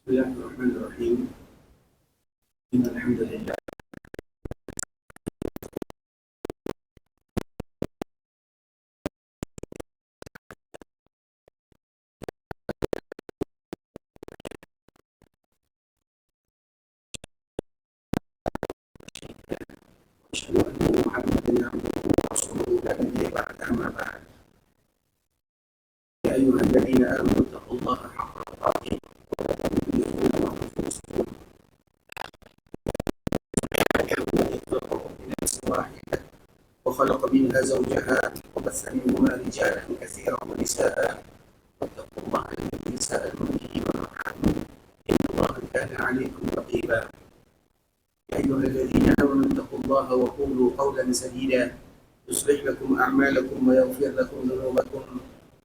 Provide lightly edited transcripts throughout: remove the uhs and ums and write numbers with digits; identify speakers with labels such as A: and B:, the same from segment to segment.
A: بسم الله الرحمن الرحيم. إن الحمد لله أشهد أن محمدا عبده ورسوله لا نبي بعد. أما بعد، يا أيها الذين آمنوا اتقوا الله حق تقاته ولا تموتن وأنتم مسلمون. خلقكم من نفس واحدة وخلق منها زوجها وبث منهما رجالا كثيرا ونساء واتقوا الله الذي تساءلون به والأرحام إن الله كان عليكم رقيبا. يا أيها الذين آمنوا اتقوا الله وقولوا قولا سديدا يصلح لكم أعمالكم ويغفر لكم ذنوبكم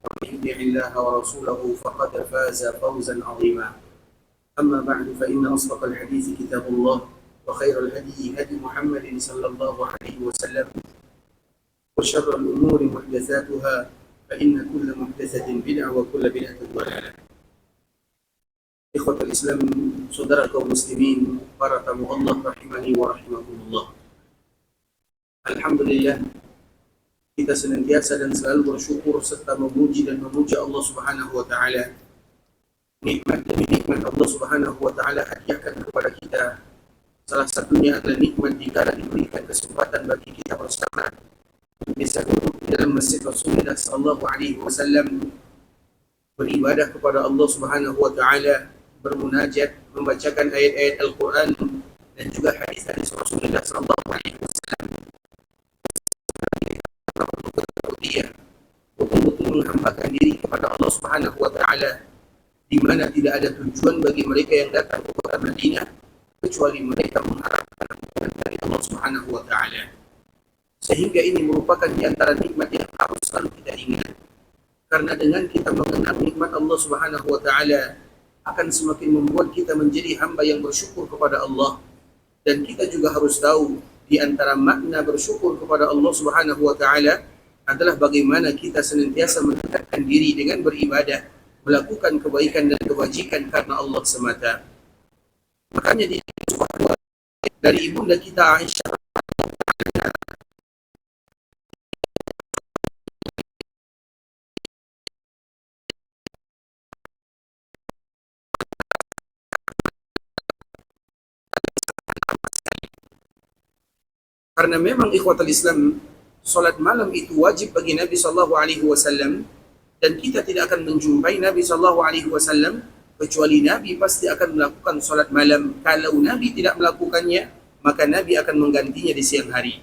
A: ومن يطع الله ورسوله فقد فاز فوزا عظيما. أما بعد، فإن أصدق الحديث كتاب الله وخير الهدي هدي محمد صلى الله عليه وسلم وشر الأمور محدثاتها فإن كل محدثة بدعة وكل بدعة ضلالة. Ikhwatul Islam, saudara kaum muslimin, para tamu Allah rahimani wa rahimakumullah. Alhamdulillah, kita senantiasa dan selalu bersyukur serta memuji dan memuja Allah Subhanahu wa taala. Nikmat demi nikmat Allah Subhanahu wa taala hadiahkan kepada kita. Salah satunya adalah nikmat dikala diberikan kesempatan bagi kita bersama bisa duduk di dalam masjid Rasulullah sallallahu alaihi wasallam beribadah kepada Allah Subhanahu wa taala, bermunajat, membacakan ayat-ayat Al-Quran dan juga hadis-hadis Rasulullah sallallahu alaihi wasallam. Dia betul-betul menghambakan diri kepada Allah Subhanahu wa taala, di mana tidak ada tujuan bagi mereka yang datang ke kota Madinah kecuali mereka mengharapkan dari Allah Subhanahu wa taala. Sehingga ini merupakan di antara nikmat yang harus selalu kita ingat. Karena dengan kita mengenal nikmat Allah Subhanahu wa taala akan semakin membuat kita menjadi hamba yang bersyukur kepada Allah. Dan kita juga harus tahu di antara makna bersyukur kepada Allah Subhanahu wa taala adalah bagaimana kita senantiasa mendekatkan diri dengan beribadah, melakukan kebaikan dan kebajikan karena Allah semata. Makanya di sebuah dari ibunda kita Aisyah karena memang ikhwatul Islam, salat malam itu wajib bagi Nabi sallallahu alaihi wasallam, dan kita tidak akan menjumpai Nabi sallallahu alaihi wasallam kecuali Nabi pasti akan melakukan salat malam. Kalau Nabi tidak melakukannya, maka Nabi akan menggantinya di siang hari.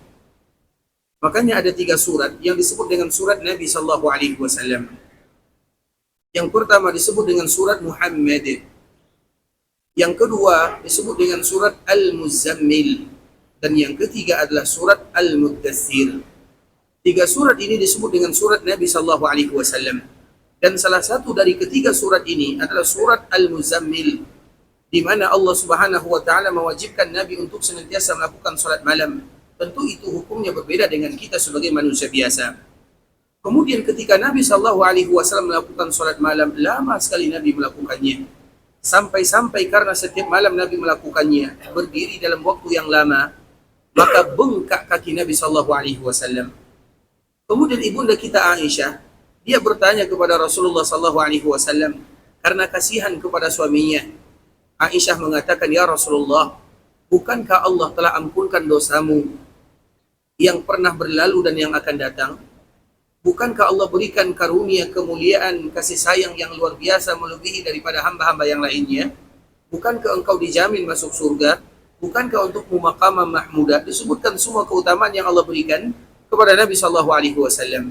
A: Makanya ada 3 surat yang disebut dengan surat Nabi sallallahu alaihi wasallam. Yang pertama disebut dengan surat Muhammad. Yang kedua disebut dengan surat Al-Muzammil. Dan yang ketiga adalah surat Al-Muddathir. 3 surat ini disebut dengan surat Nabi sallallahu alaihi wasallam. Dan salah satu dari ketiga surat ini adalah surat Al-Muzammil, di mana Allah Subhanahu wa taala mewajibkan Nabi untuk senantiasa melakukan salat malam. Tentu itu hukumnya berbeda dengan kita sebagai manusia biasa. Kemudian ketika Nabi sallallahu alaihi wasallam melakukan salat malam, lama sekali Nabi melakukannya. Sampai-sampai karena setiap malam Nabi melakukannya, berdiri dalam waktu yang lama, maka bengkak kaki Nabi sallallahu alaihi wasallam. Kemudian ibunda kita Aisyah, dia bertanya kepada Rasulullah sallallahu alaihi wasallam karena kasihan kepada suaminya. Aisyah mengatakan, "Ya Rasulullah, bukankah Allah telah ampunkan dosamu yang pernah berlalu dan yang akan datang? Bukankah Allah berikan karunia, kemuliaan, kasih sayang yang luar biasa melebihi daripada hamba-hamba yang lainnya? Bukankah engkau dijamin masuk surga? Bukankah untukmu maqamah mahmudah?" Disebutkan semua keutamaan yang Allah berikan kepada Nabi sallallahu alaihi wasallam.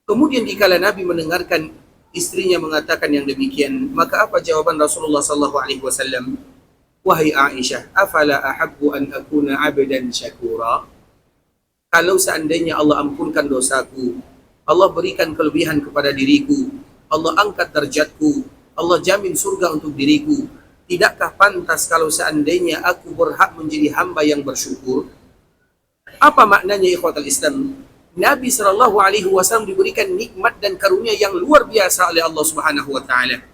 A: Kemudian dikala Nabi mendengarkan istrinya mengatakan yang demikian, maka apa jawaban Rasulullah sallallahu alaihi wasallam? "Wahai Aisyah, afala ahabbu an akuna 'abdan syakura?" Kalau seandainya Allah ampunkan dosaku, Allah berikan kelebihan kepada diriku, Allah angkat derajatku, Allah jamin surga untuk diriku, tidakkah pantas kalau seandainya aku berhak menjadi hamba yang bersyukur? Apa maknanya ikhwatul Islam? Nabi sallallahu alaihi wasallam diberikan nikmat dan karunia yang luar biasa oleh Allah Subhanahu wa taala.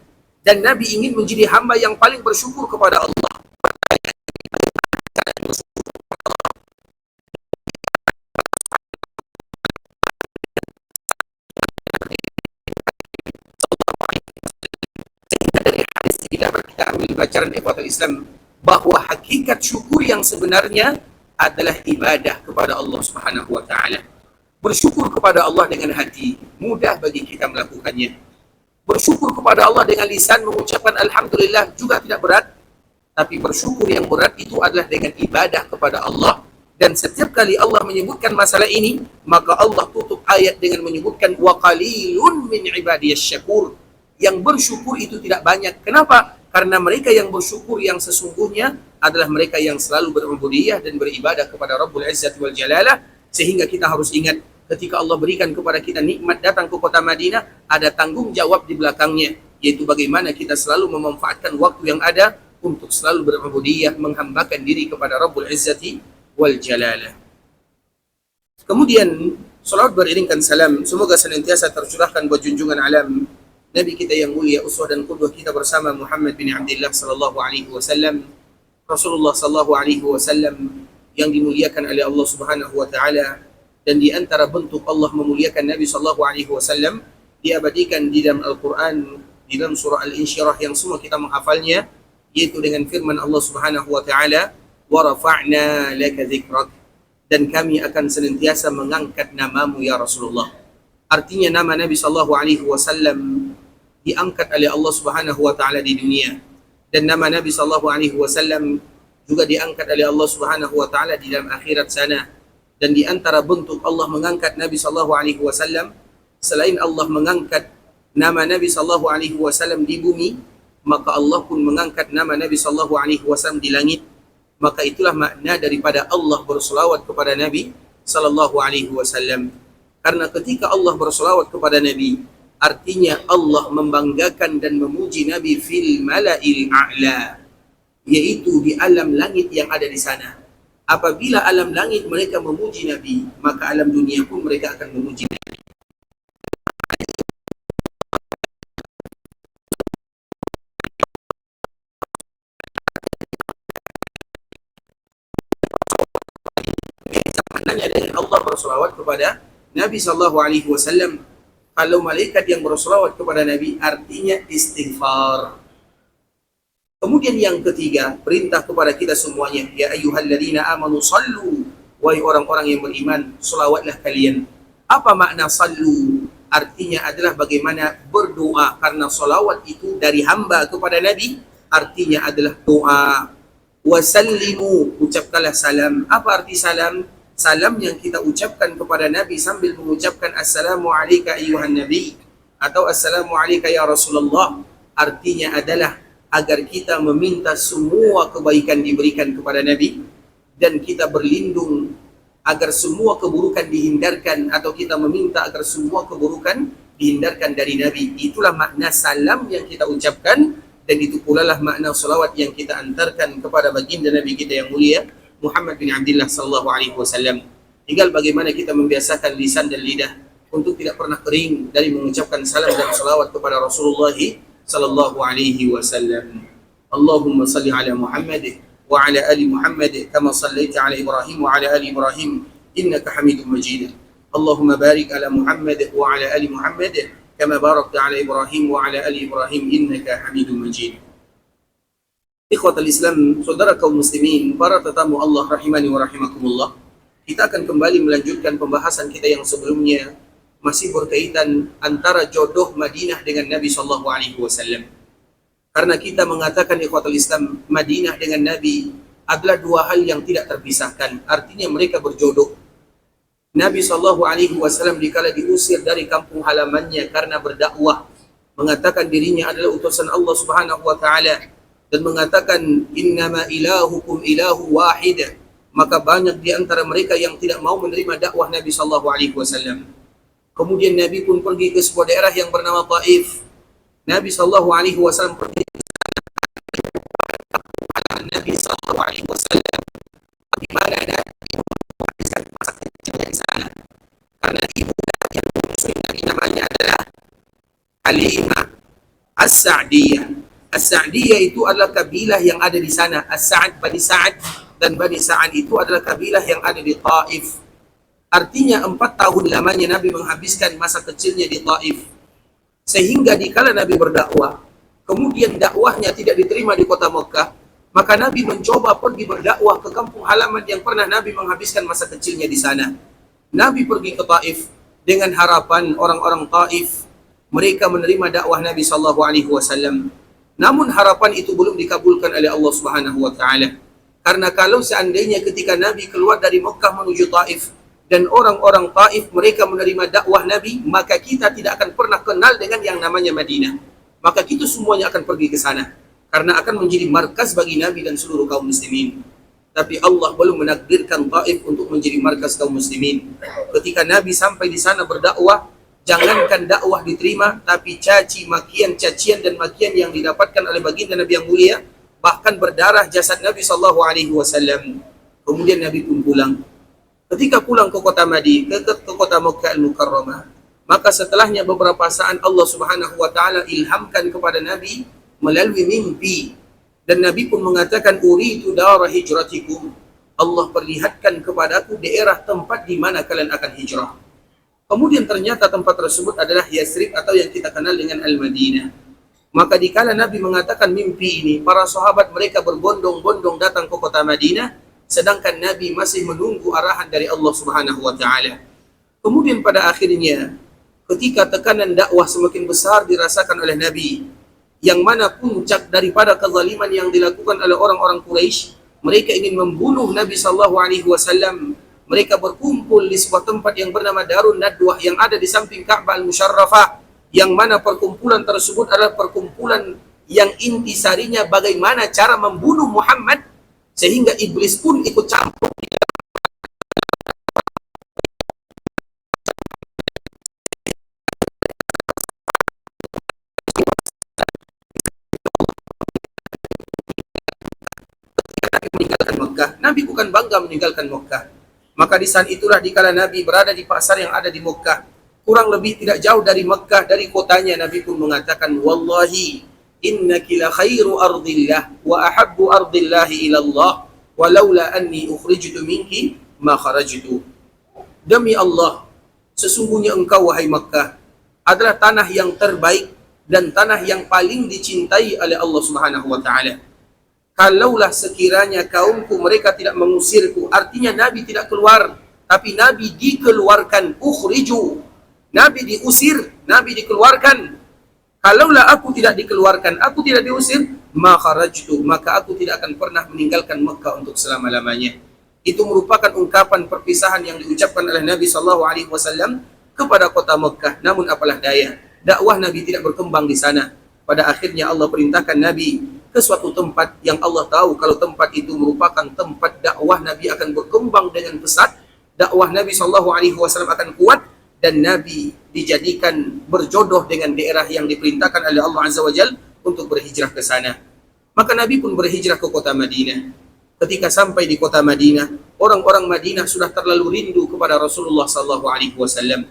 A: Dan Nabi ingin menjadi hamba yang paling bersyukur kepada Allah. Dari hadis kita ambil pelajaran ikhwatul Islam bahwa hakikat syukur yang sebenarnya adalah ibadah kepada Allah Subhanahu wa taala. Bersyukur kepada Allah dengan hati mudah bagi kita melakukannya. Bersyukur kepada Allah dengan lisan mengucapkan alhamdulillah juga tidak berat. Tapi bersyukur yang berat itu adalah dengan ibadah kepada Allah. Dan setiap kali Allah menyebutkan masalah ini, maka Allah tutup ayat dengan menyebutkan wa qalilun min ibadiyas syakur. Yang bersyukur itu tidak banyak. Kenapa? Karena mereka yang bersyukur yang sesungguhnya adalah mereka yang selalu berubudiyah dan beribadah kepada Rabbul Izzati wal Jalalah. Sehingga kita harus ingat, ketika Allah berikan kepada kita nikmat datang ke kota Madinah, ada tanggung jawab di belakangnya, yaitu bagaimana kita selalu memanfaatkan waktu yang ada untuk selalu berubudiyah, menghambakan diri kepada Rabbul Izzati wal Jalalah. Kemudian salawat beriringkan salam semoga senantiasa tercurahkan buat junjungan alam Nabi kita yang mulia, uswah dan qudwah kita bersama Muhammad bin Abdullah sallallahu alaihi wasallam, Rasulullah sallallahu alaihi wasallam yang dimuliakan oleh Allah Subhanahu wa taala. Dan di antara bentuk Allah memuliakan Nabi sallallahu alaihi wasallam diabadikan di dalam Al-Qur'an, di dalam surah Al-Insyirah yang semua kita menghafalnya, yaitu dengan firman Allah Subhanahu wa taala, "Wa rafa'na laka dzikrak." Dan kami akan senantiasa mengangkat namamu ya Rasulullah. Artinya nama Nabi sallallahu alaihi wasallam diangkat oleh Allah Subhanahu wa taala di dunia, dan nama Nabi sallallahu alaihi wasallam juga diangkat oleh Allah Subhanahu wa taala di dalam akhirat sana. Dan di antara bentuk Allah mengangkat Nabi sallallahu alaihi wasallam, selain Allah mengangkat nama Nabi sallallahu alaihi wasallam di bumi, maka Allah pun mengangkat nama Nabi sallallahu alaihi wasallam di langit. Maka itulah makna daripada Allah berselawat kepada Nabi sallallahu alaihi wasallam. Karena ketika Allah berselawat kepada Nabi, artinya Allah membanggakan dan memuji Nabi fil mala'il a'la, yaitu di alam langit yang ada di sana. Apabila alam langit mereka memuji Nabi, maka alam dunia pun mereka akan memuji Nabi. Maknanya dengan Allah berselawat kepada Nabi sallallahu alaihi wasallam, kalau malaikat yang berselawat kepada Nabi artinya istighfar. Kemudian yang ketiga, perintah kepada kita semuanya, ya ayyuhalladzina amanu sallu, wahai orang-orang yang beriman, selawatlah kalian. Apa makna sallu? Artinya adalah bagaimana berdoa, karena selawat itu dari hamba kepada Nabi, artinya adalah doa. Wasallimu, ucapkanlah salam. Apa arti salam? Salam yang kita ucapkan kepada Nabi sambil mengucapkan Assalamu alayka ayyuhan Nabi atau Assalamu alayka ya Rasulullah, artinya adalah agar kita meminta semua kebaikan diberikan kepada Nabi, dan kita berlindung agar semua keburukan dihindarkan, atau kita meminta agar semua keburukan dihindarkan dari Nabi. Itulah makna salam yang kita ucapkan, dan itu pula lah makna salawat yang kita antarkan kepada baginda Nabi kita yang mulia Muhammad bin Abdullah sallallahu alaihi wasallam. Tinggal bagaimana kita membiasakan lisan dan lidah untuk tidak pernah kering dari mengucapkan salam dan salawat kepada Rasulullah sallallahu alaihi wasallam. Allahumma salli ala Muhammad wa ala ali Muhammad kama sallaita ala Ibrahim wa ala ali Ibrahim innaka Hamidum Majid. Allahumma barik ala Muhammad wa ala ali Muhammad kama barakta ala Ibrahim wa ala ali Ibrahim innaka Hamidum Majid. Ikhwatal Islam, saudara kaum muslimin, para tetamu Allah rahimani wa rahimakumullah, kita akan kembali melanjutkan pembahasan kita yang sebelumnya, masih berkaitan antara jodoh Madinah dengan Nabi sallallahu alaihi wasallam. Karena kita mengatakan ikhwatal Islam, Madinah dengan Nabi adalah dua hal yang tidak terpisahkan, artinya mereka berjodoh. Nabi sallallahu alaihi wasallam dikala diusir dari kampung halamannya karena berdakwah, mengatakan dirinya adalah utusan Allah Subhanahu wa taala, dan mengatakan innama ilahukum ilahu wahid, maka banyak di antara mereka yang tidak mau menerima dakwah Nabi sallallahu alaihi wasallam. Kemudian Nabi pun pergi ke sebuah daerah yang bernama Taif. Nabi sallallahu alaihi wasallam pergi ke Nabi sallallahu alaihi wasallam, di mana Nabi menghabiskan masa kecilnya di sana. Karena ibu yang menyusui Nabi namanya adalah Halimah As-Sa'diyah. As-Sa'diyah itu adalah kabilah yang ada di sana. As-Sa'ad, Bani Sa'ad dan Bani Sa'ad itu adalah kabilah yang ada di Taif. Artinya 4 tahun lamanya Nabi menghabiskan masa kecilnya di Taif. Sehingga dikala Nabi berdakwah, kemudian dakwahnya tidak diterima di kota Mekah, maka Nabi mencoba pergi berdakwah ke kampung halaman yang pernah Nabi menghabiskan masa kecilnya di sana. Nabi pergi ke Taif dengan harapan orang-orang Taif mereka menerima dakwah Nabi sallallahu alaihi wasallam. Namun harapan itu belum dikabulkan oleh Allah Subhanahu wa taala. Karena kalau seandainya ketika Nabi keluar dari Mekah menuju Taif dan orang-orang Taif mereka menerima dakwah Nabi, maka kita tidak akan pernah kenal dengan yang namanya Madinah. Maka kita semuanya akan pergi ke sana karena akan menjadi markas bagi Nabi dan seluruh kaum muslimin. Tapi Allah belum menakdirkan Taif untuk menjadi markas kaum muslimin. Ketika Nabi sampai di sana berdakwah, jangankan dakwah diterima, tapi caci, makian, cacian dan makian yang didapatkan oleh baginda Nabi yang mulia, bahkan berdarah jasad Nabi sallallahu alaihi wasallam. Kemudian Nabi pun pulang. Ketika pulang ke kota Madinah, ke kota Makkah Al-Mukarramah, maka setelahnya beberapa saat Allah Subhanahu wa taala ilhamkan kepada Nabi melalui mimpi. Dan Nabi pun mengatakan, uridu dara hijratikum. Allah perlihatkan kepadaku daerah tempat di mana kalian akan hijrah. Kemudian ternyata tempat tersebut adalah Yasrib atau yang kita kenal dengan Al-Madinah. Maka dikala Nabi mengatakan mimpi ini, para sahabat mereka berbondong-bondong datang ke kota Madinah, sedangkan Nabi masih menunggu arahan dari Allah Subhanahu wa taala. Kemudian pada akhirnya, ketika tekanan dakwah semakin besar dirasakan oleh Nabi, yang mana puncak daripada kezaliman yang dilakukan oleh orang-orang Quraisy, mereka ingin membunuh Nabi sallallahu alaihi wasallam. Mereka berkumpul di sebuah tempat yang bernama Darun Nadwah yang ada di samping Ka'bah Al-Musyarrafah, yang mana perkumpulan tersebut adalah perkumpulan yang intisarinya bagaimana cara membunuh Muhammad, sehingga iblis pun ikut campur. Meninggalkan Mekah. Nabi bukan bangga meninggalkan Mekah. Maka di saat itulah dikala Nabi berada di pasar yang ada di Mekah, kurang lebih tidak jauh dari Mekah, dari kotanya, Nabi pun mengatakan, wallahi innaki la khairu ardillah wa ahabbu ardillahi ilallah walaula anni ukhrijtu minki ma kharajtu. Demi Allah, sesungguhnya engkau wahai Mekah adalah tanah yang terbaik dan tanah yang paling dicintai oleh Allah Subhanahu wa taala. Kalaulah sekiranya kaumku mereka tidak mengusirku, artinya Nabi tidak keluar, tapi Nabi dikeluarkan, ukhriju. Nabi diusir, Nabi dikeluarkan. Kalaulah aku tidak dikeluarkan, aku tidak diusir, ma kharajtu, maka aku tidak akan pernah meninggalkan Mekah untuk selama-lamanya. Itu merupakan ungkapan perpisahan yang diucapkan oleh Nabi sallallahu alaihi wasallam kepada kota Mekah. Namun apalah daya, dakwah Nabi tidak berkembang di sana. Pada akhirnya Allah perintahkan Nabi ke suatu tempat yang Allah tahu kalau tempat itu merupakan tempat dakwah Nabi akan berkembang dengan pesat, dakwah Nabi sallallahu alaihi wasallam akan kuat, dan Nabi dijadikan berjodoh dengan daerah yang diperintahkan oleh Allah Azza wa Jalla untuk berhijrah ke sana. Maka Nabi pun berhijrah ke kota Madinah. Ketika sampai di kota Madinah, orang-orang Madinah sudah terlalu rindu kepada Rasulullah sallallahu alaihi wasallam.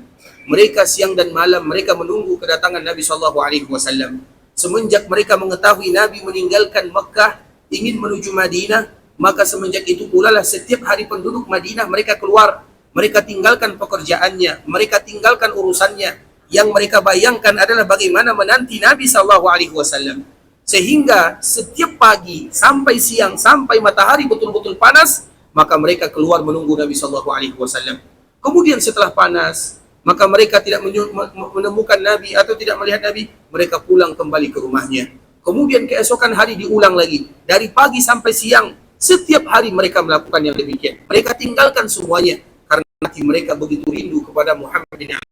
A: Mereka siang dan malam mereka menunggu kedatangan Nabi sallallahu alaihi wasallam. Semenjak mereka mengetahui Nabi meninggalkan Mekah ingin menuju Madinah, maka semenjak itu pula lah setiap hari penduduk Madinah mereka keluar, mereka tinggalkan pekerjaannya, mereka tinggalkan urusannya. Yang mereka bayangkan adalah bagaimana menanti Nabi sallallahu alaihi wasallam. Sehingga setiap pagi sampai siang sampai matahari betul-betul panas, maka mereka keluar menunggu Nabi sallallahu alaihi wasallam. Kemudian setelah panas, maka mereka tidak menemukan Nabi atau tidak melihat Nabi, mereka pulang kembali ke rumahnya. Kemudian keesokan hari diulang lagi, dari pagi sampai siang, setiap hari mereka melakukan yang demikian. Mereka tinggalkan semuanya karena hati mereka begitu rindu kepada Muhammad bin Abdullah.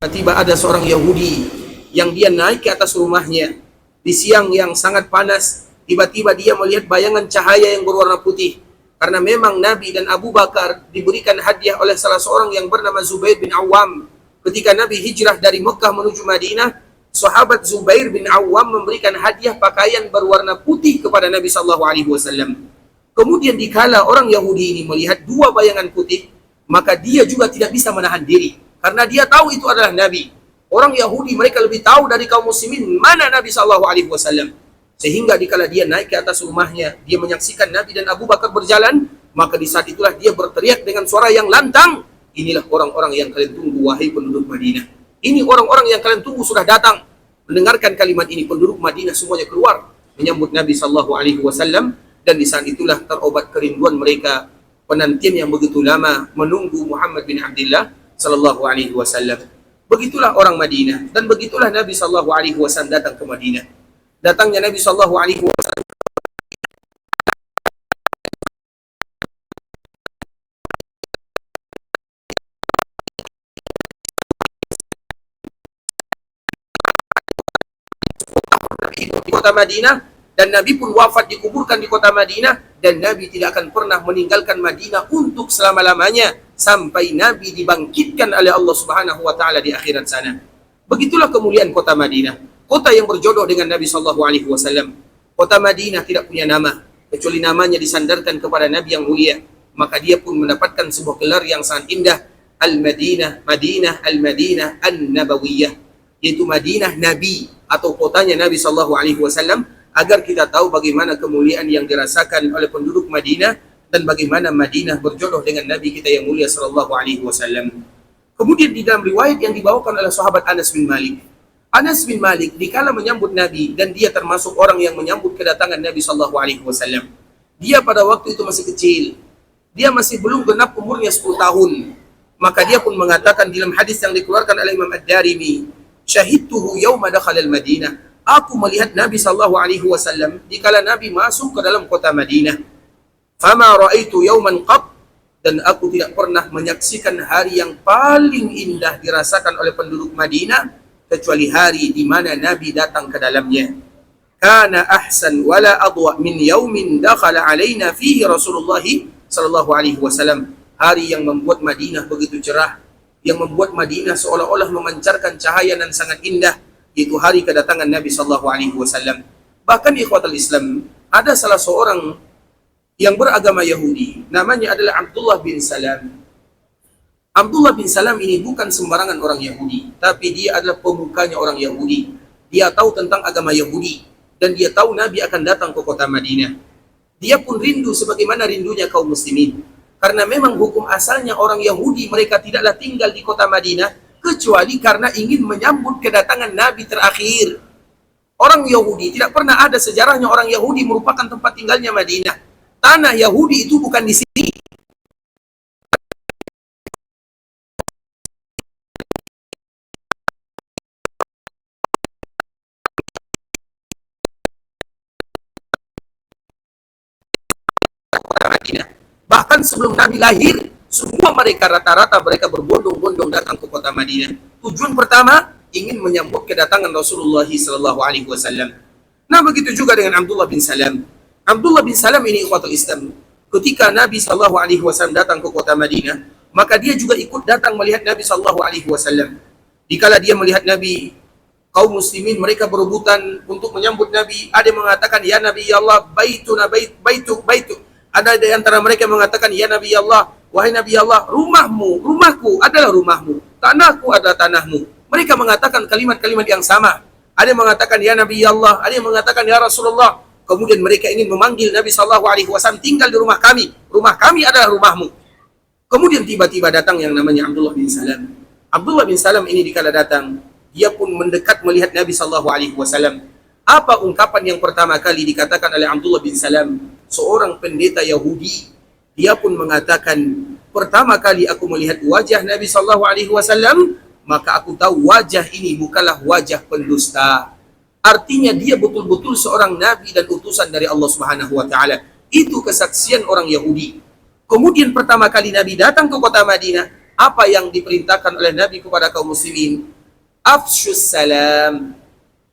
A: Tiba ada seorang Yahudi yang dia naik ke atas rumahnya di siang yang sangat panas. Tiba-tiba dia melihat bayangan cahaya yang berwarna putih. Karena memang Nabi dan Abu Bakar diberikan hadiah oleh salah seorang yang bernama Zubair bin Awam. Ketika Nabi hijrah dari Mekah menuju Madinah, sahabat Zubair bin Awam memberikan hadiah pakaian berwarna putih kepada Nabi sallallahu alaihi wasallam. Kemudian dikala orang Yahudi ini melihat dua bayangan putih, maka dia juga tidak bisa menahan diri karena dia tahu itu adalah Nabi. Orang Yahudi mereka lebih tahu dari kaum muslimin mana Nabi SAW. Sehingga dikala dia naik ke atas rumahnya, dia menyaksikan Nabi dan Abu Bakar berjalan, maka di saat itulah dia berteriak dengan suara yang lantang, inilah orang-orang yang kalian tunggu, wahai penduduk Madinah. Ini orang-orang yang kalian tunggu sudah datang. Mendengarkan kalimat ini, penduduk Madinah semuanya keluar menyambut Nabi SAW, dan di saat itulah terobat kerinduan mereka, penantian yang begitu lama menunggu Muhammad bin Abdullah SAW. Begitulah orang Madinah, dan begitulah Nabi SAW datang ke Madinah. Datangnya Nabi SAW di kota Madinah, dan Nabi pun wafat dikuburkan di kota Madinah, dan Nabi tidak akan pernah meninggalkan Madinah untuk selama-lamanya sampai Nabi dibangkitkan oleh Allah Subhanahu wa taala di akhirat sana. Begitulah kemuliaan kota Madinah, kota yang berjodoh dengan Nabi sallallahu alaihi wasallam. Kota Madinah tidak punya nama kecuali namanya disandarkan kepada Nabi yang mulia, maka dia pun mendapatkan sebuah gelar yang sangat indah, Al-Madinah, Madinah Al-Madinah An-Nabawiyah, yaitu Madinah Nabi atau kotanya Nabi sallallahu alaihi wasallam, agar kita tahu bagaimana kemuliaan yang dirasakan oleh penduduk Madinah dan bagaimana Madinah berjodoh dengan Nabi kita yang mulia sallallahu alaihi wasallam. Kemudian di dalam riwayat yang dibawakan oleh sahabat Anas bin Malik, Anas bin Malik dikala menyambut Nabi, dan dia termasuk orang yang menyambut kedatangan Nabi sallallahu alaihi wasallam. Dia pada waktu itu masih kecil. Dia masih belum genap umurnya 10 tahun. Maka dia pun mengatakan dalam hadis yang dikeluarkan oleh Imam Ad-Darimi, "Syahidtuhu yauma dakhala al-Madinah." Aku melihat Nabi sallallahu alaihi wasallam dikala Nabi masuk ke dalam kota Madinah. Fama raaitu yauman qat, dan aku tidak pernah menyaksikan hari yang paling indah dirasakan oleh penduduk Madinah kecuali hari di mana Nabi datang ke dalamnya. Kana ahsan wala adwa min yaumin dakhala alaina fihi Rasulullah sallallahu alaihi wasallam. Hari yang membuat Madinah begitu cerah, yang membuat Madinah seolah-olah memancarkan cahaya dan sangat indah, yaitu hari kedatangan Nabi sallallahu alaihi wasallam. Bahkan ikhwatul Islam, ada salah seorang yang beragama Yahudi, namanya adalah Abdullah bin Salam. Abdullah bin Salam ini bukan sembarangan orang Yahudi, tapi dia adalah pemukanya orang Yahudi. Dia tahu tentang agama Yahudi, dan dia tahu Nabi akan datang ke kota Madinah. Dia pun rindu sebagaimana rindunya kaum muslimin. Karena memang hukum asalnya orang Yahudi mereka tidaklah tinggal di kota Madinah kecuali karena ingin menyambut kedatangan Nabi terakhir. Orang Yahudi tidak pernah ada sejarahnya orang Yahudi merupakan tempat tinggalnya Madinah. Tanah Yahudi itu bukan di sini. Madinah. Bahkan sebelum Nabi lahir, semua mereka rata-rata mereka berbondong-bondong datang ke kota Madinah. Tujuan pertama ingin menyambut kedatangan Rasulullah sallallahu alaihi wasallam. Nah, begitu juga dengan Abdullah bin Salam. Abdullah bin Salam ini ikhwatul Islam. Ketika Nabi sallallahu alaihi wasallam datang ke kota Madinah, maka dia juga ikut datang melihat Nabi sallallahu alaihi wasallam. Dikala dia melihat Nabi, kaum muslimin mereka berebutan untuk menyambut Nabi. Ada yang mengatakan, "Ya Nabi ya Allah, baituna baitu." Ada di antara mereka mengatakan, "Ya Nabi Allah, wahai Nabi Allah, rumahku adalah rumahmu, tanahku adalah tanahmu." Mereka mengatakan kalimat-kalimat yang sama. Ada yang mengatakan, "Ya Nabi Allah," ada yang mengatakan, "Ya Rasulullah." Kemudian mereka ingin memanggil Nabi sallallahu alaihi wasallam, "Tinggal di rumah kami adalah rumahmu." Kemudian tiba-tiba datang yang namanya Abdullah bin Salam. Abdullah bin Salam ini dikala datang, dia pun mendekat melihat Nabi sallallahu alaihi wasallam. Apa ungkapan yang pertama kali dikatakan oleh Abdullah bin Salam, seorang pendeta Yahudi? Dia pun mengatakan, "Pertama kali aku melihat wajah Nabi sallallahu alaihi wasallam, maka aku tahu wajah ini bukanlah wajah pendusta." Artinya dia betul-betul seorang nabi dan utusan dari Allah Subhanahu wa taala. Itu kesaksian orang Yahudi. Kemudian pertama kali Nabi datang ke kota Madinah, apa yang diperintahkan oleh Nabi kepada kaum muslimin? Afshus salam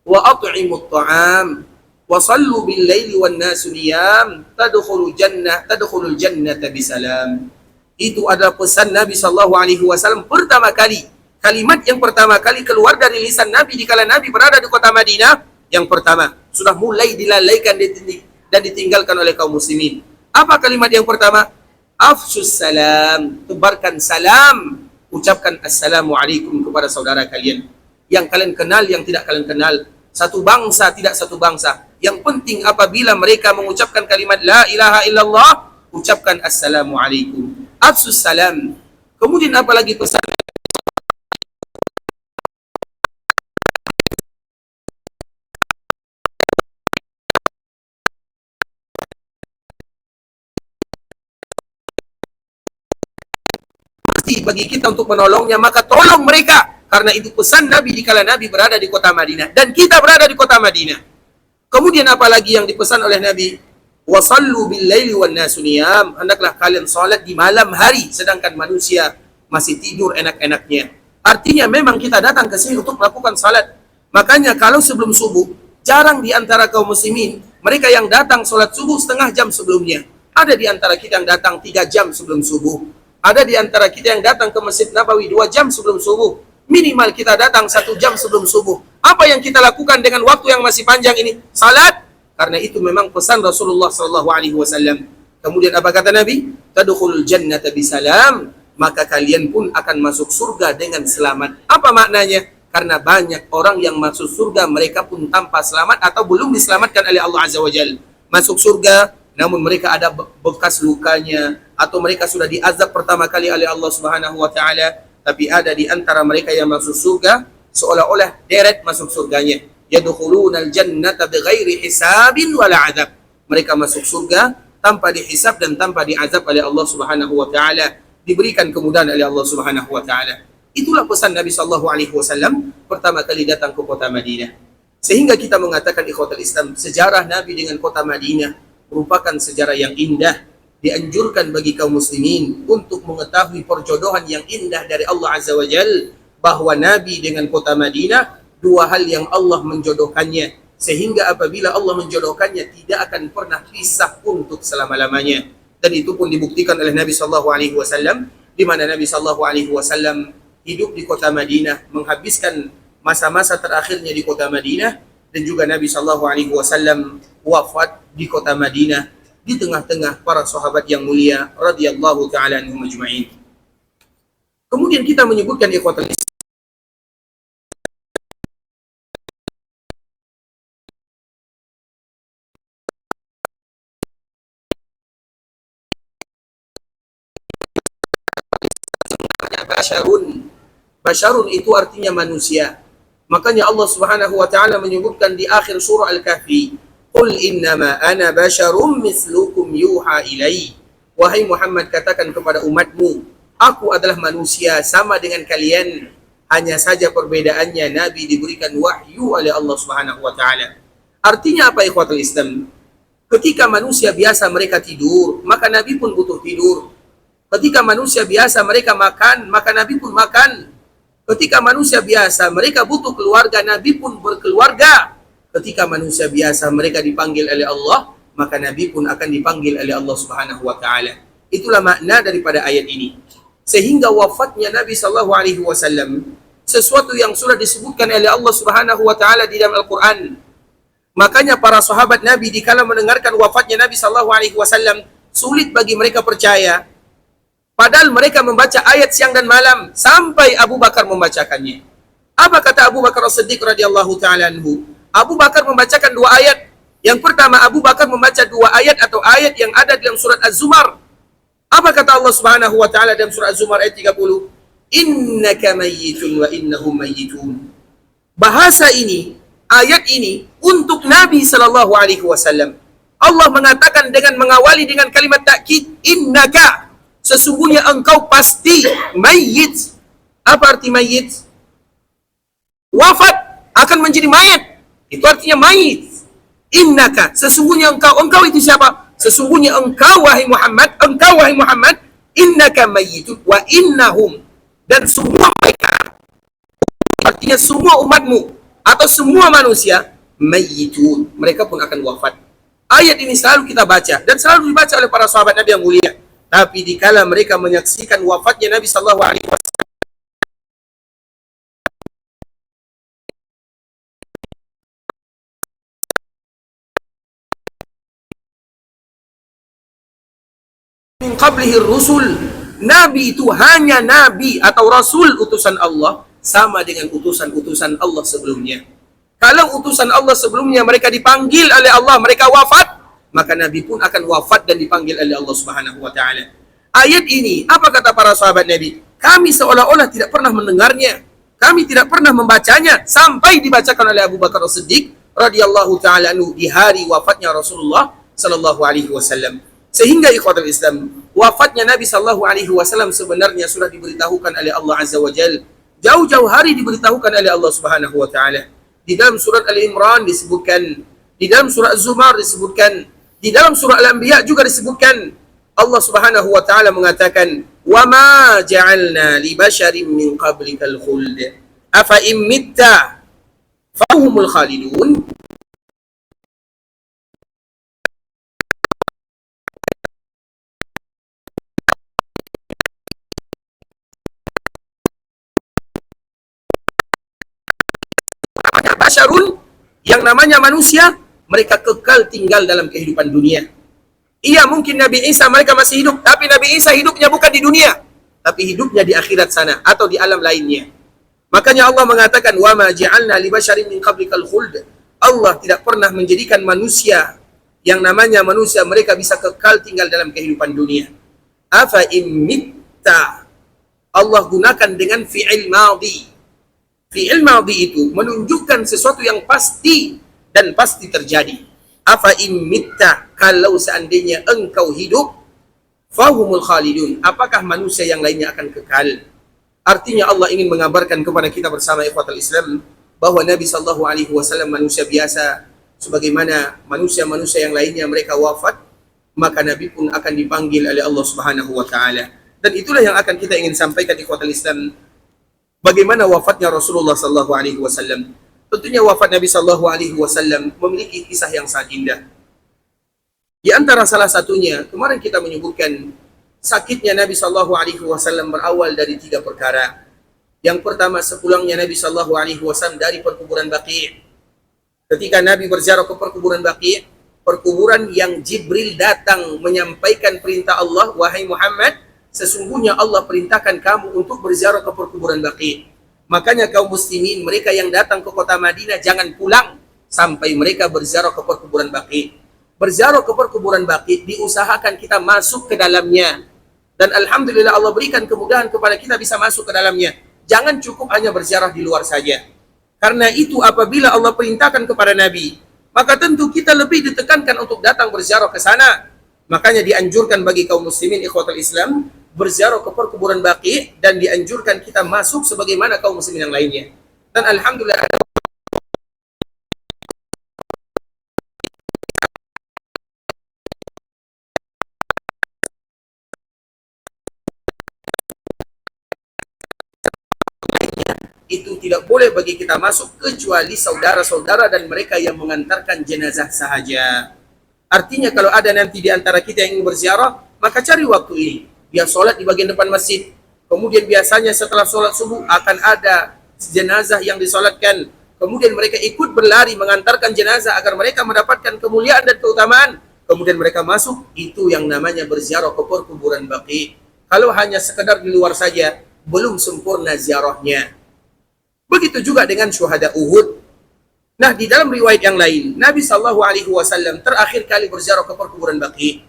A: wa at'imut ta'am wa sallu bil laili wan nasu niyam tadkhulul jannata bisalam. Itu adalah pesan Nabi sallallahu alaihi wasallam pertama kali. Kalimat yang pertama kali keluar dari lisan Nabi dikala Nabi berada di kota Madinah, yang pertama sudah mulai dilalaikan dan ditinggalkan oleh kaum muslimin. Apa kalimat yang pertama? Afshus salam, tebarkan salam, ucapkan assalamualaikum kepada saudara kalian. yang kalian kenal, yang tidak kalian kenal, satu bangsa, tidak satu bangsa. Yang penting apabila mereka mengucapkan kalimat la ilaha illallah, ucapkan assalamualaikum, afsus salam. Kemudian apalagi pesan bagi kita untuk menolongnya, maka tolong mereka, karena itu pesan Nabi dikala Nabi berada di kota Madinah dan kita berada di kota Madinah. Kemudian apalagi yang dipesan oleh Nabi, wasallu bil laili wan nasu niyam, hendaklah kalian salat di malam hari sedangkan manusia masih tidur enak-enaknya. Artinya memang kita datang ke sini untuk melakukan salat. Makanya kalau sebelum subuh, jarang di antara kaum muslimin mereka yang datang salat subuh setengah jam sebelumnya. Ada di antara kita yang datang 3 jam sebelum subuh. Ada di antara kita yang datang ke Masjid Nabawi 2 jam sebelum subuh. Minimal kita datang 1 jam sebelum subuh. Apa yang kita lakukan dengan waktu yang masih panjang ini? Salat. Karena itu memang pesan Rasulullah SAW. Kemudian apa kata Nabi? Tadkhulul jannata bisalam. Maka kalian pun akan masuk surga dengan selamat. Apa maknanya? Karena banyak orang yang masuk surga mereka pun tanpa selamat atau belum diselamatkan oleh Allah Azza wa Jalla. Masuk surga namun mereka ada bekas lukanya, atau mereka sudah diazab pertama kali oleh Allah Subhanahu wa taala, tapi ada di antara mereka yang masuk surga seolah-olah deret masuk surganya. Yadkhulunal jannata bighairi hisabin wala adzab. Mereka masuk surga tanpa dihisab dan tanpa diazab oleh Allah Subhanahu wa taala, diberikan kemudahan oleh Allah Subhanahu wa taala. Itulah pesan Nabi sallallahu alaihi wasallam pertama kali datang ke kota Madinah. Sehingga kita mengatakan ikhwatul Islam, sejarah Nabi dengan kota Madinah merupakan sejarah yang indah. Dianjurkan bagi kaum muslimin untuk mengetahui perjodohan yang indah dari Allah Azza wa Jal, bahwa Nabi dengan kota Madinah dua hal yang Allah menjodohkannya, sehingga apabila Allah menjodohkannya tidak akan pernah pisah untuk selama-lamanya. Dan itu pun dibuktikan oleh Nabi sallallahu alaihi wasallam, di mana Nabi sallallahu alaihi wasallam hidup di kota Madinah, menghabiskan masa-masa terakhirnya di kota Madinah, dan juga Nabi sallallahu alaihi wasallam wafat di kota Madinah di tengah-tengah para sahabat yang mulia radhiyallahu taala anhum ajma'in. Kemudian kita menyebutkan ikhwatul Islam basyarun. Basyarun itu artinya manusia. Makanya Allah Subhanahu wa taala menyebutkan di akhir surah Al-Kahfi, qul innama ana basyarum mislukum yuha ilai. Wahai Muhammad, katakan kepada umatmu, aku adalah manusia sama dengan kalian, hanya saja perbedaannya Nabi diberikan wahyu oleh Allah Subhanahu wa taala. Artinya apa ikhwatul Islam? Ketika manusia biasa mereka tidur, maka Nabi pun butuh tidur. Ketika manusia biasa mereka makan, maka Nabi pun makan. Ketika manusia biasa mereka butuh keluarga, Nabi pun berkeluarga. Ketika manusia biasa mereka dipanggil oleh Allah, maka Nabi pun akan dipanggil oleh Allah Subhanahu wa taala. Itulah makna daripada ayat ini. Sehingga wafatnya Nabi sallallahu alaihi wasallam sesuatu yang sudah disebutkan oleh Allah Subhanahu wa taala di dalam Al-Qur'an. Makanya para sahabat Nabi dikala mendengarkan wafatnya Nabi sallallahu alaihi wasallam, sulit bagi mereka percaya. Padahal mereka membaca ayat siang dan malam sampai Abu Bakar membacakannya. Apa kata Abu Bakar As-Siddiq radhiyallahu taala anhu? Abu Bakar membacakan 2 ayat. Yang pertama, Abu Bakar membaca 2 ayat atau ayat yang ada dalam surat Az-Zumar. Apa kata Allah Subhanahu wa taala dalam surat Az-Zumar ayat 30? Innaka mayyitun wa innahum mayyitun. Bahasa ini, ayat ini untuk Nabi sallallahu alaihi wasallam. Allah mengatakan dengan mengawali dengan kalimat takkid, innaka, sesungguhnya engkau pasti mayyit. Apa arti mayyit? Wafat, akan menjadi mayat. Itu artinya mayyit. Innaka, sesungguhnya engkau itu siapa? Sesungguhnya engkau wahai Muhammad, innaka mayyitun wa innahum, dan semua mereka, artinya semua umatmu atau semua manusia, mayyitun, mereka pun akan wafat. Ayat ini selalu kita baca dan selalu dibaca oleh para sahabat Nabi yang mulia. Tapi dikala mereka menyaksikan wafatnya Nabi sallallahu alaihi wasallam, qablihi rusul, Nabi itu hanya Nabi atau Rasul utusan Allah sama dengan utusan-utusan Allah sebelumnya. Kalau utusan Allah sebelumnya mereka dipanggil oleh Allah, mereka wafat, maka Nabi pun akan wafat dan dipanggil oleh Allah Subhanahu wa taala. Ayat ini, apa kata para sahabat Nabi? Kami seolah-olah tidak pernah mendengarnya. Kami tidak pernah membacanya sampai dibacakan oleh Abu Bakar As-Siddiq radhiyallahu taala anhu di hari wafatnya Rasulullah sallallahu alaihi wasallam. Sehingga ikhwatul Islam, wafatnya Nabi sallallahu alaihi wasallam sebenarnya sudah diberitahukan oleh Allah Azza wa Jalla. Jauh-jauh hari diberitahukan oleh Allah Subhanahu wa taala. Di dalam surat Al-Imran disebutkan, di dalam surat Az-Zumar disebutkan, di dalam surah Al-Anbiya juga disebutkan. Allah Subhanahu wa taala mengatakan, "Wa ma ja'alna li basharin min qablikal khuld. Afa in mitta fahumul khalidun." Basyarun, yang namanya manusia, mereka kekal tinggal dalam kehidupan dunia. Iya, mungkin Nabi Isa mereka masih hidup, tapi Nabi Isa hidupnya bukan di dunia, tapi hidupnya di akhirat sana atau di alam lainnya. Makanya Allah mengatakan, "Wa ma ja'alna li basyarin min qablikal khuld." Allah tidak pernah menjadikan manusia, yang namanya manusia, mereka bisa kekal tinggal dalam kehidupan dunia. Afa in mitta, Allah gunakan dengan fi'il madhi. Fi'il madhi itu menunjukkan sesuatu yang pasti dan pasti terjadi. Afa in mitta, kalau seandainya engkau hidup, fahumul khalidun, apakah manusia yang lainnya akan kekal? Artinya Allah ingin mengabarkan kepada kita bersama ikhwatul Islam bahwa Nabi sallallahu alaihi wasallam manusia biasa sebagaimana manusia-manusia yang lainnya, mereka wafat, maka Nabi pun akan dipanggil oleh Allah Subhanahu wa taala. Dan itulah yang akan kita ingin sampaikan ikhwatul Islam, bagaimana wafatnya Rasulullah sallallahu alaihi wasallam. Tentunya wafat Nabi sallallahu alaihi wasallam memiliki kisah yang sangat indah. Di antara salah satunya, kemarin kita menyebutkan sakitnya Nabi sallallahu alaihi wasallam berawal dari 3 perkara. Yang pertama, sepulangnya Nabi sallallahu alaihi wasallam dari perkuburan Baqi'. Ketika Nabi berziarah ke perkuburan Baqi', perkuburan yang Jibril datang menyampaikan perintah Allah, "Wahai Muhammad, sesungguhnya Allah perintahkan kamu untuk berziarah ke perkuburan Baqi'." Makanya kaum muslimin, mereka yang datang ke kota Madinah, jangan pulang sampai mereka berziarah ke perkuburan Baqi'. Berziarah ke perkuburan Baqi', diusahakan kita masuk ke dalamnya. Dan alhamdulillah Allah berikan kemudahan kepada kita bisa masuk ke dalamnya. Jangan cukup hanya berziarah di luar saja. Karena itu apabila Allah perintahkan kepada Nabi, maka tentu kita lebih ditekankan untuk datang berziarah ke sana. Makanya dianjurkan bagi kaum muslimin ikhwatul Islam berziarah ke perkuburan Baqi', dan dianjurkan kita masuk sebagaimana kaum muslimin yang lainnya. Dan alhamdulillah itu tidak boleh bagi kita masuk kecuali saudara-saudara dan mereka yang mengantarkan jenazah sahaja. Artinya kalau ada nanti di antara kita yang ingin berziarah, maka cari waktu ini. Dia sholat di bagian depan masjid. Kemudian biasanya setelah sholat subuh akan ada jenazah yang disolatkan. Kemudian mereka ikut berlari mengantarkan jenazah agar mereka mendapatkan kemuliaan dan keutamaan. Kemudian mereka masuk, itu yang namanya berziarah ke perkuburan Baqi'. Kalau hanya sekedar di luar saja, belum sempurna ziarahnya. Begitu juga dengan syuhada Uhud. Nah, di dalam riwayat yang lain, Nabi sallallahu alaihi wasallam terakhir kali berziarah ke perkuburan Baqi'.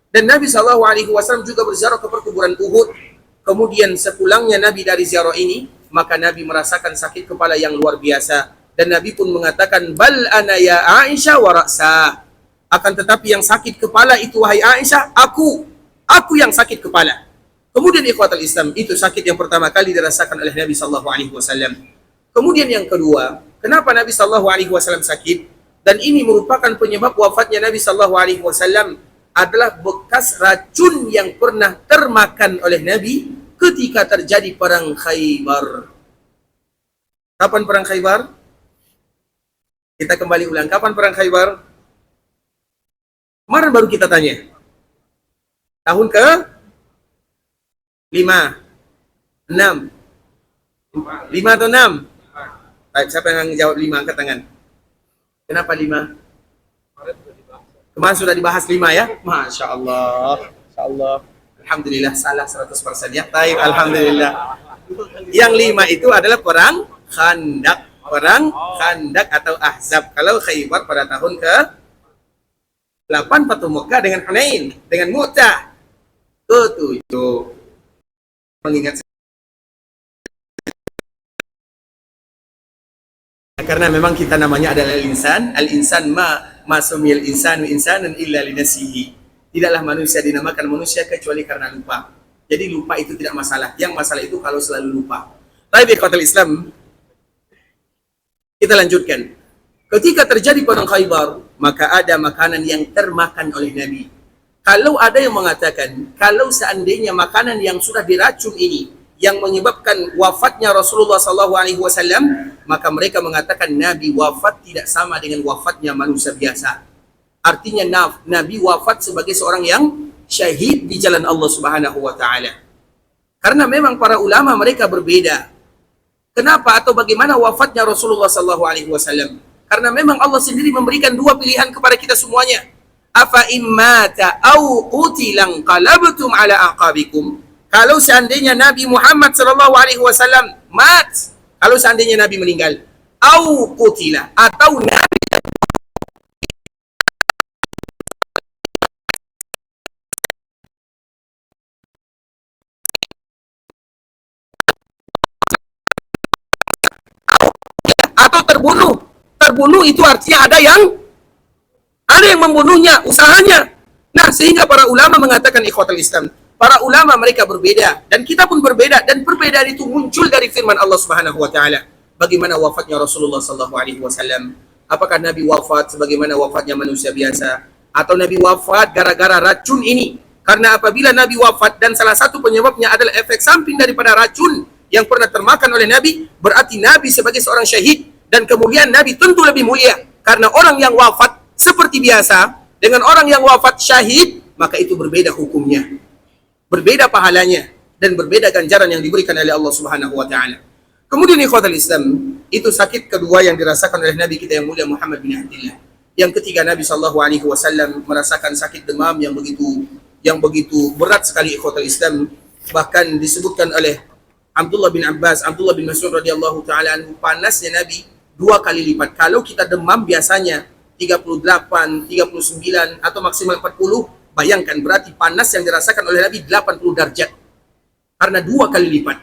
A: Dan Nabi sallallahu alaihi wasallam juga berziarah ke perkuburan Uhud. Kemudian sepulangnya Nabi dari ziarah ini, maka Nabi merasakan sakit kepala yang luar biasa. Dan Nabi pun mengatakan, "Bal ana ya Aisyah wa ra'sa." Akan tetapi yang sakit kepala itu wahai Aisyah, aku yang sakit kepala. Kemudian ikhwatul Islam, itu sakit yang pertama kali dirasakan oleh Nabi sallallahu alaihi wasallam. Kemudian yang kedua, kenapa Nabi sallallahu alaihi wasallam sakit? Dan ini merupakan penyebab wafatnya Nabi sallallahu alaihi wasallam adalah bekas racun yang pernah termakan oleh Nabi ketika terjadi perang Khaybar. Kapan perang Khaybar? Kita kembali ulang, kapan perang Khaybar? Kemarin baru kita tanya. Tahun ke 5, 6, 5 atau 6? Baik, siapa yang jawab 5? Angkat tangan. Kenapa 5? Kemarin sudah dibahas 5 ya? Masya Allah. Alhamdulillah salah 100% ya. Taib, alhamdulillah. Yang 5 itu adalah perang Khandaq. Perang Khandaq atau Ahzab. Kalau Khaybar pada tahun ke-8 Fatu Mekah dengan Hunain, dengan Mu'tah. Ke-7. Mengingat karena memang kita namanya adalah al-insan. Al-insan ma sumiyal insanu insanan illa linasihi. Tidaklah manusia dinamakan manusia kecuali karena lupa. Jadi lupa itu tidak masalah. Yang masalah itu kalau selalu lupa. Tapi ikhwatul Islam, kita lanjutkan. Ketika terjadi perang Khaybar, maka ada makanan yang termakan oleh Nabi. Kalau ada yang mengatakan, kalau seandainya makanan yang sudah diracun ini yang menyebabkan wafatnya Rasulullah SAW, maka mereka mengatakan Nabi wafat tidak sama dengan wafatnya manusia biasa. Artinya Nabi wafat sebagai seorang yang syahid di jalan Allah Subhanahu wa taala. Karena memang para ulama mereka berbeda. Kenapa atau bagaimana wafatnya Rasulullah SAW? Karena memang Allah sendiri memberikan dua pilihan kepada kita semuanya. Afa immata au qutilan qalabtum ala aqabikum. Kalau seandainya Nabi Muhammad SAW mat, kalau seandainya Nabi meninggal, au qutila, atau Nabi atau terbunuh. Terbunuh itu artinya ada yang membunuhnya, usahanya. Nah, sehingga para ulama mengatakan ikhwatul Islam, para ulama mereka berbeda dan kita pun berbeda, dan perbedaan itu muncul dari firman Allah Subhanahu wa taala. Bagaimana wafatnya Rasulullah sallallahu alaihi wasallam? Apakah Nabi wafat sebagaimana wafatnya manusia biasa, atau Nabi wafat gara-gara racun ini? Karena apabila Nabi wafat dan salah satu penyebabnya adalah efek samping daripada racun yang pernah termakan oleh Nabi, berarti Nabi sebagai seorang syahid, dan kemuliaan Nabi tentu lebih mulia. Karena orang yang wafat seperti biasa dengan orang yang wafat syahid, maka itu berbeda hukumnya, berbeda pahalanya, dan berbeda ganjaran yang diberikan oleh Allah Subhanahu wa taala. Kemudian ikhwatul Islam, itu sakit kedua yang dirasakan oleh Nabi kita yang mulia Muhammad bin Abdullah. Yang ketiga, Nabi sallallahu alaihi wasallam merasakan sakit demam yang begitu berat sekali ikhwatul Islam. Bahkan disebutkan oleh Abdullah bin Abbas, Abdullah bin Mas'ud radhiyallahu taala anhu, panasnya Nabi 2 kali lipat. Kalau kita demam biasanya 38, 39 atau maksimal 40, bayangkan berarti panas yang dirasakan oleh Nabi 80 derajat. Karena 2 kali lipat.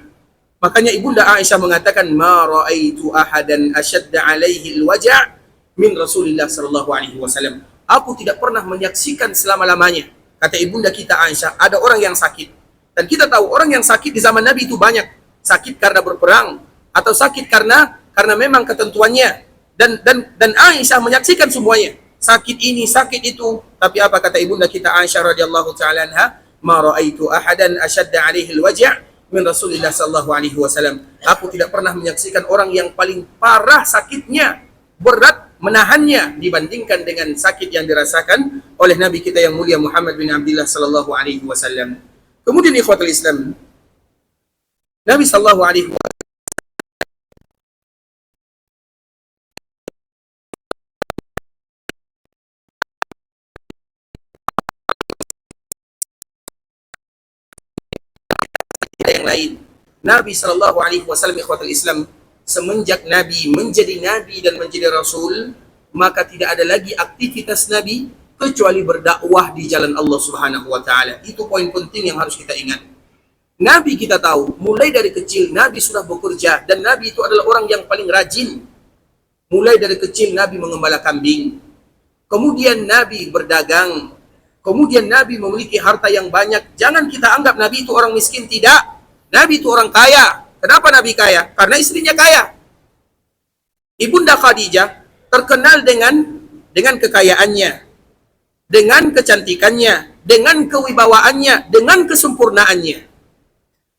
A: Makanya Ibunda Aisyah mengatakan, "Ma ra'aitu ahadan ashadda 'alaihi al-waja' min Rasulillah sallallahu alaihi wasallam." Aku tidak pernah menyaksikan selama-lamanya, kata Ibunda kita Aisyah, ada orang yang sakit. Dan kita tahu orang yang sakit di zaman Nabi itu banyak. Sakit karena berperang, atau sakit karena memang ketentuannya. Dan Aisyah menyaksikan semuanya. Sakit ini, sakit itu. Tapi apa kata Ibunda kita Aisyah radhiyallahu ta'ala anha? "Ma ra'aitu ahadan ashadda 'alaihi al-waja' min Rasulillah sallallahu alaihi wasallam." Aku tidak pernah menyaksikan orang yang paling parah sakitnya, berat menahannya dibandingkan dengan sakit yang dirasakan oleh Nabi kita yang mulia Muhammad bin Abdullah sallallahu alaihi wasallam. Kemudian ikhwatul Islam, Nabi sallallahu alaihi wasallam yang lain. Nabi sallallahu alaihi wasallam ikhwatul Islam, semenjak Nabi menjadi Nabi dan menjadi Rasul, maka tidak ada lagi aktivitas Nabi kecuali berdakwah di jalan Allah Subhanahu wa taala. Itu poin penting yang harus kita ingat. Nabi kita tahu, mulai dari kecil Nabi sudah bekerja, dan Nabi itu adalah orang yang paling rajin. Mulai dari kecil Nabi mengembala kambing. Kemudian Nabi berdagang. Kemudian Nabi memiliki harta yang banyak. Jangan kita anggap Nabi itu orang miskin, tidak. Nabi itu orang kaya. Kenapa Nabi kaya? Karena istrinya kaya. Ibunda Khadijah terkenal dengan kekayaannya, dengan kecantikannya, dengan kewibawaannya, dengan kesempurnaannya.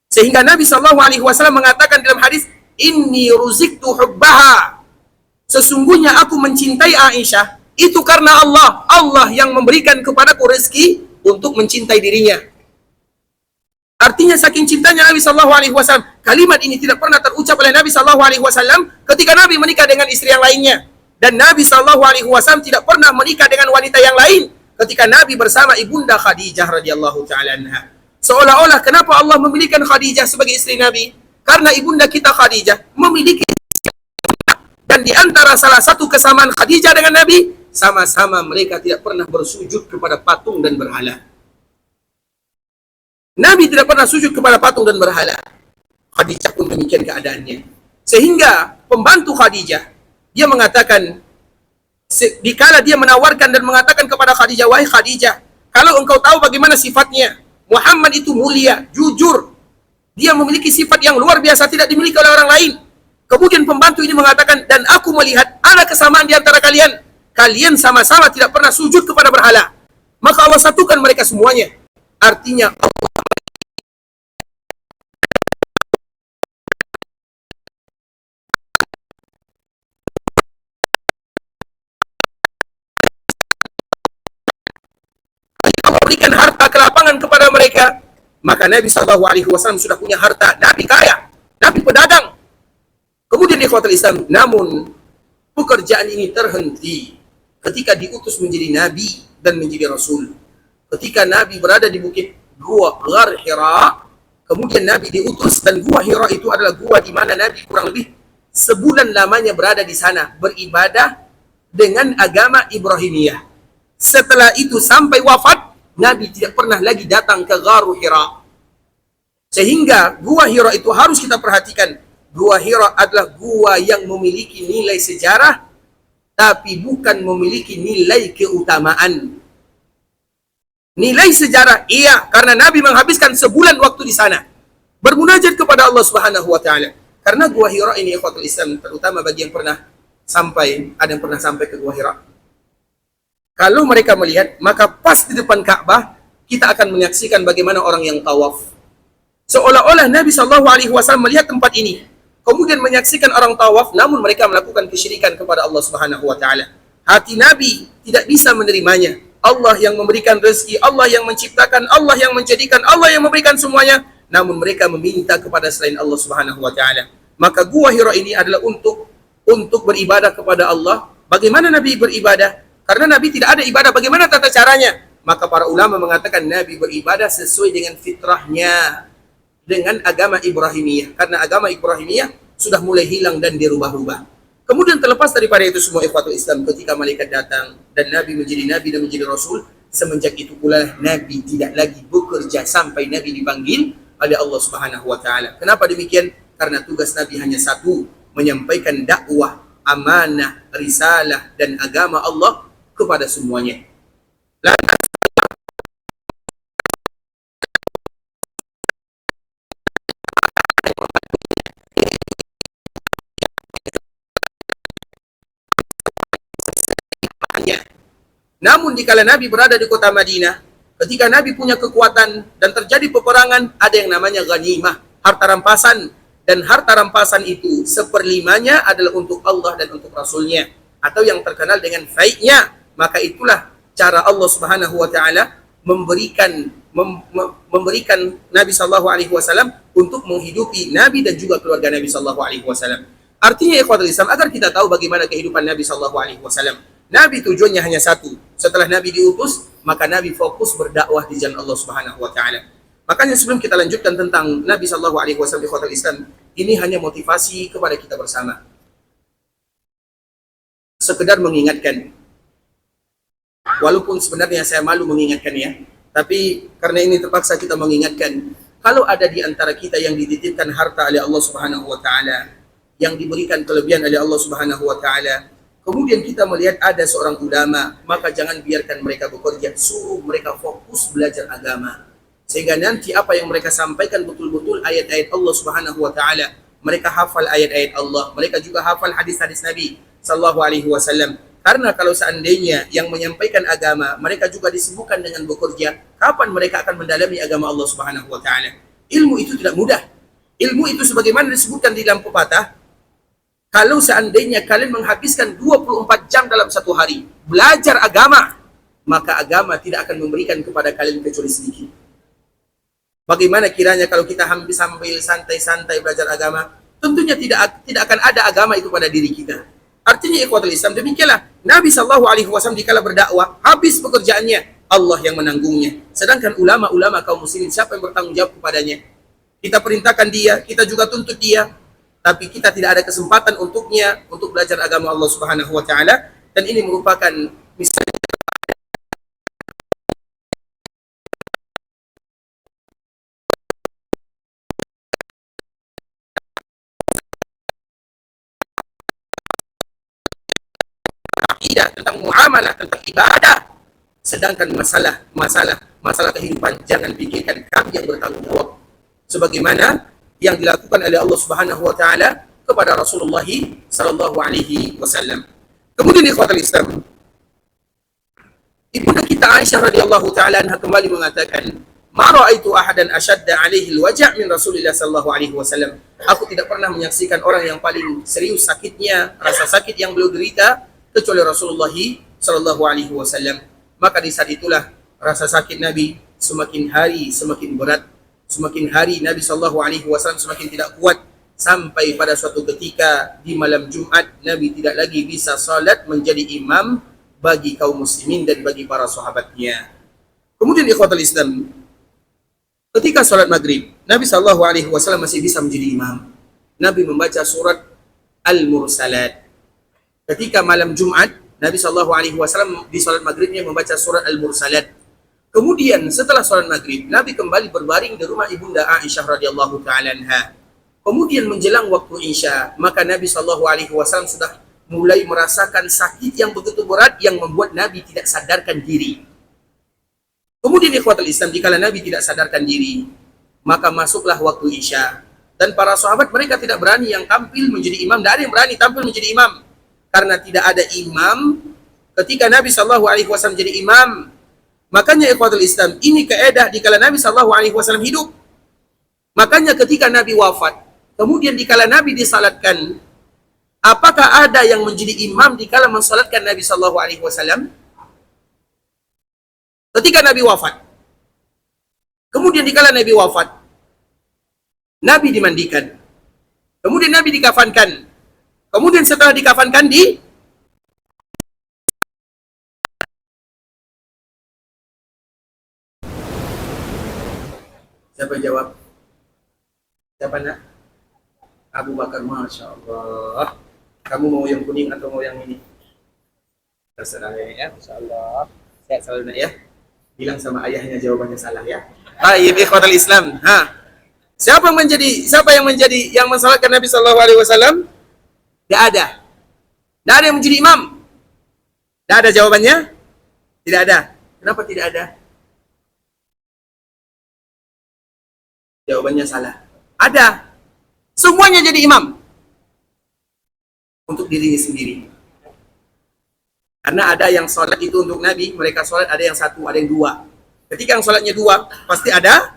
A: Sehingga Nabi SAW mengatakan dalam hadis, "Inni ruziktu hubbaha." Sesungguhnya aku mencintai Aisyah itu karena Allah. Allah yang memberikan kepadaku rezeki untuk mencintai dirinya. Artinya saking cintanya Nabi SAW, kalimat ini tidak pernah terucap oleh Nabi SAW ketika Nabi menikah dengan istri yang lainnya. Dan Nabi SAW tidak pernah menikah dengan wanita yang lain ketika Nabi bersama Ibunda Khadijah radhiyallahu ta'ala anha. Seolah-olah kenapa Allah memilihkan Khadijah sebagai istri Nabi? Karena ibunda kita Khadijah memiliki, dan di antara salah satu kesamaan Khadijah dengan Nabi, sama-sama mereka tidak pernah bersujud kepada patung dan berhala. Nabi tidak pernah sujud kepada patung dan berhala. Khadijah pun demikian keadaannya. Sehingga pembantu Khadijah, dia mengatakan, dikala dia menawarkan dan mengatakan kepada Khadijah, wahai Khadijah, kalau engkau tahu bagaimana sifatnya, Muhammad itu mulia, jujur, dia memiliki sifat yang luar biasa, tidak dimiliki oleh orang lain. Kemudian pembantu ini mengatakan, dan aku melihat ada kesamaan di antara kalian. Kalian sama-sama tidak pernah sujud kepada berhala. Maka Allah satukan mereka semuanya. Artinya Allah berikan harta kelapangan kepada mereka. Maka Nabi SAW sudah punya harta. Nabi kaya, Nabi pedagang. Kemudian ikhwatul Islam, namun pekerjaan ini terhenti ketika diutus menjadi Nabi dan menjadi Rasul. Ketika Nabi berada di bukit Gua Ghar Hira, kemudian Nabi diutus, dan Gua Hira itu adalah gua di mana Nabi kurang lebih sebulan lamanya berada di sana, beribadah dengan agama Ibrahimiyah. Setelah itu sampai wafat, Nabi tidak pernah lagi datang ke Ghar Hira. Sehingga Gua Hira itu harus kita perhatikan. Gua Hira adalah gua yang memiliki nilai sejarah, tapi bukan memiliki nilai keutamaan. Nilai sejarah, iya, karena Nabi menghabiskan sebulan waktu di sana bermunajat kepada Allah Subhanahu wa taala. Karena Gua Hira ini ikhwatul Islam, terutama bagi yang pernah sampai, ada yang pernah sampai ke Gua Hira. Kalau mereka melihat, maka pas di depan Ka'bah kita akan menyaksikan bagaimana orang yang tawaf. Seolah-olah Nabi SAW melihat tempat ini, kemudian menyaksikan orang tawaf, namun mereka melakukan kesyirikan kepada Allah Subhanahu wa taala. Hati Nabi tidak bisa menerimanya. Allah yang memberikan rezeki, Allah yang menciptakan, Allah yang menjadikan, Allah yang memberikan semuanya, namun mereka meminta kepada selain Allah Subhanahu wa taala. Maka Gua Hira ini adalah untuk beribadah kepada Allah. Bagaimana Nabi beribadah? Karena Nabi tidak ada ibadah, bagaimana tata caranya? Maka para ulama mengatakan Nabi beribadah sesuai dengan fitrahnya, dengan agama Ibrahimiyah. Karena agama Ibrahimiyah sudah mulai hilang dan dirubah-rubah. Kemudian terlepas daripada itu semua ikhwatul Islam, ketika malaikat datang dan Nabi menjadi Nabi dan menjadi Rasul, semenjak itu pula Nabi tidak lagi bekerja sampai Nabi dipanggil oleh Allah Subhanahu wa taala. Kenapa demikian? Karena tugas Nabi hanya satu, menyampaikan dakwah, amanah, risalah dan agama Allah kepada semuanya. Namun dikala Nabi berada di kota Madinah, ketika Nabi punya kekuatan dan terjadi peperangan, ada yang namanya ghanimah, harta rampasan. Dan harta rampasan itu seperlimanya adalah untuk Allah dan untuk Rasulnya, atau yang terkenal dengan fai'nya. Maka itulah cara Allah Subhanahu wa taala memberikan Nabi sallallahu alaihi wasallam untuk menghidupi Nabi dan juga keluarga Nabi sallallahu alaihi wasallam. Artinya ikhwatul Islam, agar kita tahu bagaimana kehidupan Nabi sallallahu alaihi wasallam. Nabi tujuannya hanya satu. Setelah Nabi diutus, maka Nabi fokus berdakwah di jalan Allah Subhanahu wa taala. Makanya sebelum kita lanjutkan tentang Nabi sallallahu alaihi wasallam di ikhwatul Islam, ini hanya motivasi kepada kita bersama. Sekedar mengingatkan. Walaupun sebenarnya saya malu mengingatkan ya, tapi karena ini terpaksa kita mengingatkan. Kalau ada di antara kita yang dititipkan harta oleh Allah Subhanahu wa taala, yang diberikan kelebihan oleh Allah Subhanahu wa taala, kemudian kita melihat ada seorang ulama, maka jangan biarkan mereka bekerja, suruh mereka fokus belajar agama. Sehingga nanti apa yang mereka sampaikan betul-betul ayat-ayat Allah Subhanahu wa taala. Mereka hafal ayat-ayat Allah, mereka juga hafal hadis-hadis Nabi sallallahu alaihi wasallam. Karena kalau seandainya yang menyampaikan agama mereka juga disibukkan dengan bekerja, kapan mereka akan mendalami agama Allah Subhanahu wa taala? Ilmu itu tidak mudah. Ilmu itu sebagaimana disebutkan di dalam pepatah, kalau seandainya kalian menghabiskan 24 jam dalam satu hari belajar agama, maka agama tidak akan memberikan kepada kalian kecuali sedikit. Bagaimana kiranya kalau kita sambil santai-santai belajar agama, tentunya tidak akan ada agama itu pada diri kita. Artinya ikhwatul Islam, demikianlah Nabi sallallahu alaihi wasallam dikala berdakwah, habis pekerjaannya, Allah yang menanggungnya. Sedangkan ulama-ulama kaum muslimin, siapa yang bertanggung jawab kepadanya? Kita perintahkan dia, kita juga tuntut dia, tapi kita tidak ada kesempatan untuknya untuk belajar agama Allah Subhanahu wa taala, dan ini merupakan misalnya akidah, tentang muamalah, tentang ibadah. Sedangkan masalah kehidupan jangan pikirkan, kami yang bertanggung jawab. Sebagaimana yang dilakukan oleh Allah Subhanahu wa taala kepada Rasulullah sallallahu alaihi wasallam. Kemudian ikhwatul Islam, Ibunda kita Aisyah radhiyallahu taala anha kembali mengatakan, "Ma ra'aitu ahadan ashadda 'alaihi al-waja' min Rasulillah sallallahu alaihi wasallam." Aku tidak pernah menyaksikan orang yang paling serius sakitnya, rasa sakit yang beliau derita kecuali Rasulullah sallallahu alaihi wasallam. Maka di saat itulah rasa sakit Nabi semakin hari semakin berat. Semakin hari Nabi sallallahu alaihi wasallam semakin tidak kuat, sampai pada suatu ketika di malam Jumat Nabi tidak lagi bisa salat menjadi imam bagi kaum muslimin dan bagi para sahabatnya. Kemudian ikhwatul Islam, ketika salat maghrib Nabi sallallahu alaihi wasallam masih bisa menjadi imam. Nabi membaca surat Al-Mursalat. Ketika malam Jumat Nabi sallallahu alaihi wasallam di salat maghribnya membaca surat Al-Mursalat. Kemudian setelah sholat maghrib, Nabi kembali berbaring di rumah ibunda Aisyah radhiyallahu taala anha. Kemudian menjelang waktu Isya, maka Nabi sallallahu alaihi wasallam sudah mulai merasakan sakit yang begitu berat yang membuat Nabi tidak sadarkan diri. Kemudian ikhwatul Islam, dikala Nabi tidak sadarkan diri, maka masuklah waktu Isya. Dan para sahabat mereka tidak berani yang tampil menjadi imam, tidak ada yang berani tampil menjadi imam. Karena tidak ada imam ketika Nabi sallallahu alaihi wasallam jadi imam. Makanya ikhwatul Islam, ini kaedah dikala Nabi sallallahu alaihi wasallam hidup. Makanya ketika Nabi wafat, kemudian dikala Nabi disalatkan, apakah ada yang menjadi imam dikala mensalatkan Nabi sallallahu alaihi wasallam? Ketika Nabi wafat. Kemudian dikala Nabi wafat, Nabi dimandikan. Kemudian Nabi dikafankan. Kemudian setelah dikafankan siapa jawab? Siapa nak? Abu Bakar, Masya Allah. Kamu mau yang kuning atau mau yang ini? Terserah ya, Masya Allah. Sehat selalu nak ya. Bilang sama ayahnya jawabannya salah ya. Baik, ikhwatul Islam. Siapa yang menjadi yang mensalatkan Nabi sallallahu alaihi wasallam? Tidak ada. Tidak ada yang menjadi imam. Tidak ada jawabannya? Tidak ada. Kenapa tidak ada? Jawabannya salah. Ada. Semuanya jadi imam. Untuk dirinya sendiri. Karena ada yang sholat itu untuk Nabi, mereka sholat ada yang satu, ada yang dua. Ketika yang sholatnya dua, pasti ada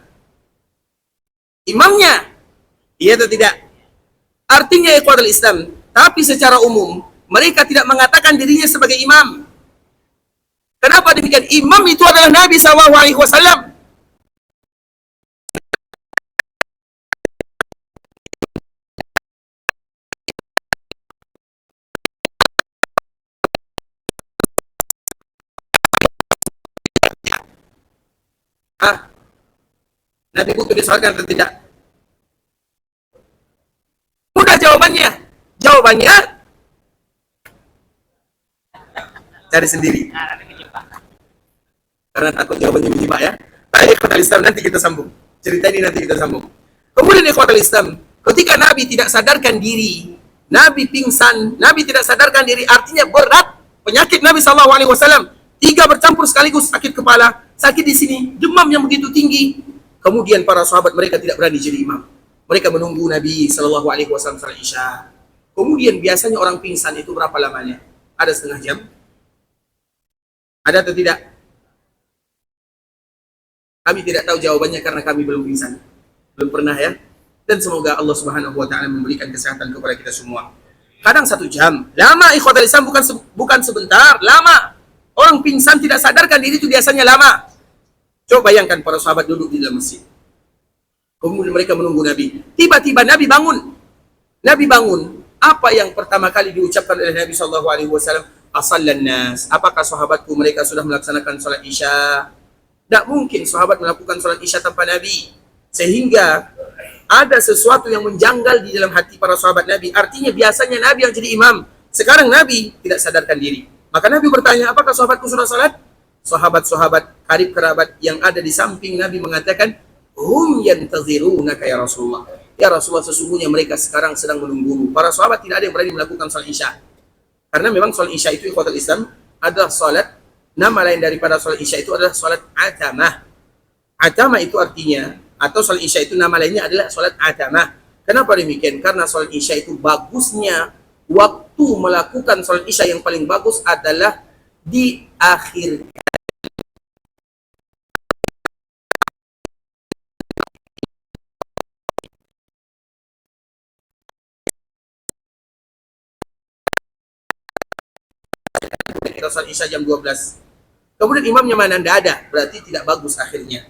A: imamnya. Iya atau tidak? Artinya ikhwatul Islam, tapi secara umum, mereka tidak mengatakan dirinya sebagai imam. Kenapa demikian? Imam itu adalah Nabi SAW. Nabi butuh disolatkan atau tidak? Mudah jawabannya. Jawabannya cari sendiri. Karena takut jawabannya menjebak ya. Baik, ikhwatul Islam, nanti kita sambung. Cerita ini nanti kita sambung. Kemudian ikhwatul Islam, ketika Nabi tidak sadarkan diri, Nabi pingsan, Nabi tidak sadarkan diri, artinya berat penyakit Nabi sallallahu alaihi wasallam. 3 bercampur sekaligus, sakit kepala, sakit di sini, demam yang begitu tinggi. Kemudian para sahabat mereka tidak berani jadi imam. Mereka menunggu Nabi sallallahu alaihi wasallam salat Isya. Kemudian biasanya orang pingsan itu berapa lamanya? Ada setengah jam? Ada atau tidak? Kami tidak tahu jawabannya karena kami belum pingsan. Belum pernah ya. Dan semoga Allah Subhanahu wa taala memberikan kesehatan kepada kita semua. Kadang 1 jam. Lama ikhwatul Islam, bukan sebentar, lama. Orang pingsan tidak sadarkan diri itu biasanya lama. Coba bayangkan para sahabat duduk di dalam masjid. Kemudian mereka menunggu Nabi. Tiba-tiba Nabi bangun. Nabi bangun. Apa yang pertama kali diucapkan oleh Nabi sallallahu alaihi wasallam? Asallan nas. Apakah sahabatku mereka sudah melaksanakan salat Isya? Tidak mungkin sahabat melakukan salat Isya tanpa Nabi. Sehingga ada sesuatu yang menjanggal di dalam hati para sahabat Nabi. Artinya biasanya Nabi yang jadi imam, sekarang Nabi tidak sadarkan diri. Maka Nabi bertanya, apakah sahabatku sudah salat? Sahabat-sahabat karib kerabat yang ada di samping Nabi mengatakan, hum yantazirunaka ya Rasulullah. Ya Rasulullah, sesungguhnya mereka sekarang sedang menunggumu. Para sahabat tidak ada yang berani melakukan salat Isya. Karena memang salat Isya itu ikhwatul Islam adalah salat, nama lain daripada salat Isya itu adalah salat atamah. Atamah itu artinya, atau salat Isya itu nama lainnya adalah salat atamah. Kenapa demikian? Karena salat Isya itu bagusnya, waktu melakukan salat Isya yang paling bagus adalah di akhir. Kita salat Isya jam 12. Kemudian imamnya mana? Tidak ada. Berarti tidak bagus akhirnya.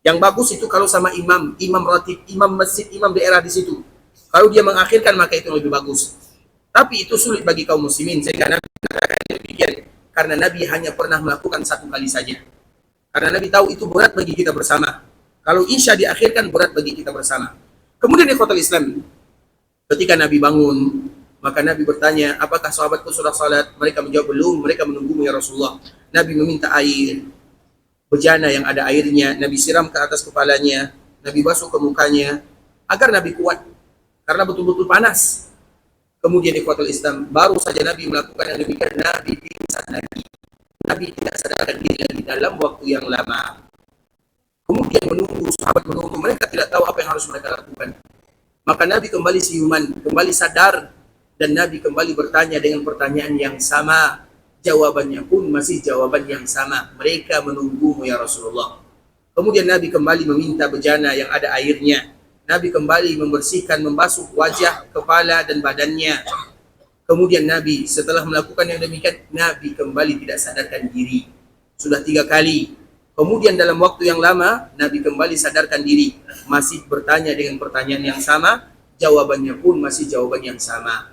A: Yang bagus itu kalau sama imam, imam ratib, imam masjid, imam daerah di situ. Kalau dia mengakhirkan maka itu lebih bagus. Tapi itu sulit bagi kaum muslimin. Sehingga Nabi mengatakan demikian. Karena Nabi hanya pernah melakukan satu kali saja. Karena Nabi tahu itu berat bagi kita bersama. Kalau Isya diakhirkan berat bagi kita bersama. Kemudian ikhwatul Islam, ketika Nabi bangun, maka Nabi bertanya, apakah sahabatku sudah salat? Mereka menjawab, belum, mereka menunggumu ya Rasulullah. Nabi meminta air, bejana yang ada airnya, Nabi siram ke atas kepalanya, Nabi basuh ke mukanya, agar Nabi kuat, karena betul-betul panas. Kemudian ikhwatul Islam, baru saja Nabi melakukan yang demikian, Nabi pingsan lagi. Nabi tidak sadarkan diri lagi dalam waktu yang lama. Kemudian menunggu, sahabat menunggu, mereka tidak tahu apa yang harus mereka lakukan. Maka Nabi kembali siuman, kembali sadar, dan Nabi kembali bertanya dengan pertanyaan yang sama. Jawabannya pun masih jawaban yang sama. Mereka menunggumu ya Rasulullah. Kemudian Nabi kembali meminta bejana yang ada airnya. Nabi kembali membersihkan, membasuh wajah, kepala, dan badannya. Kemudian Nabi setelah melakukan yang demikian, Nabi kembali tidak sadarkan diri. Sudah 3 kali. Kemudian dalam waktu yang lama, Nabi kembali sadarkan diri. Masih bertanya dengan pertanyaan yang sama. Jawabannya pun masih jawaban yang sama.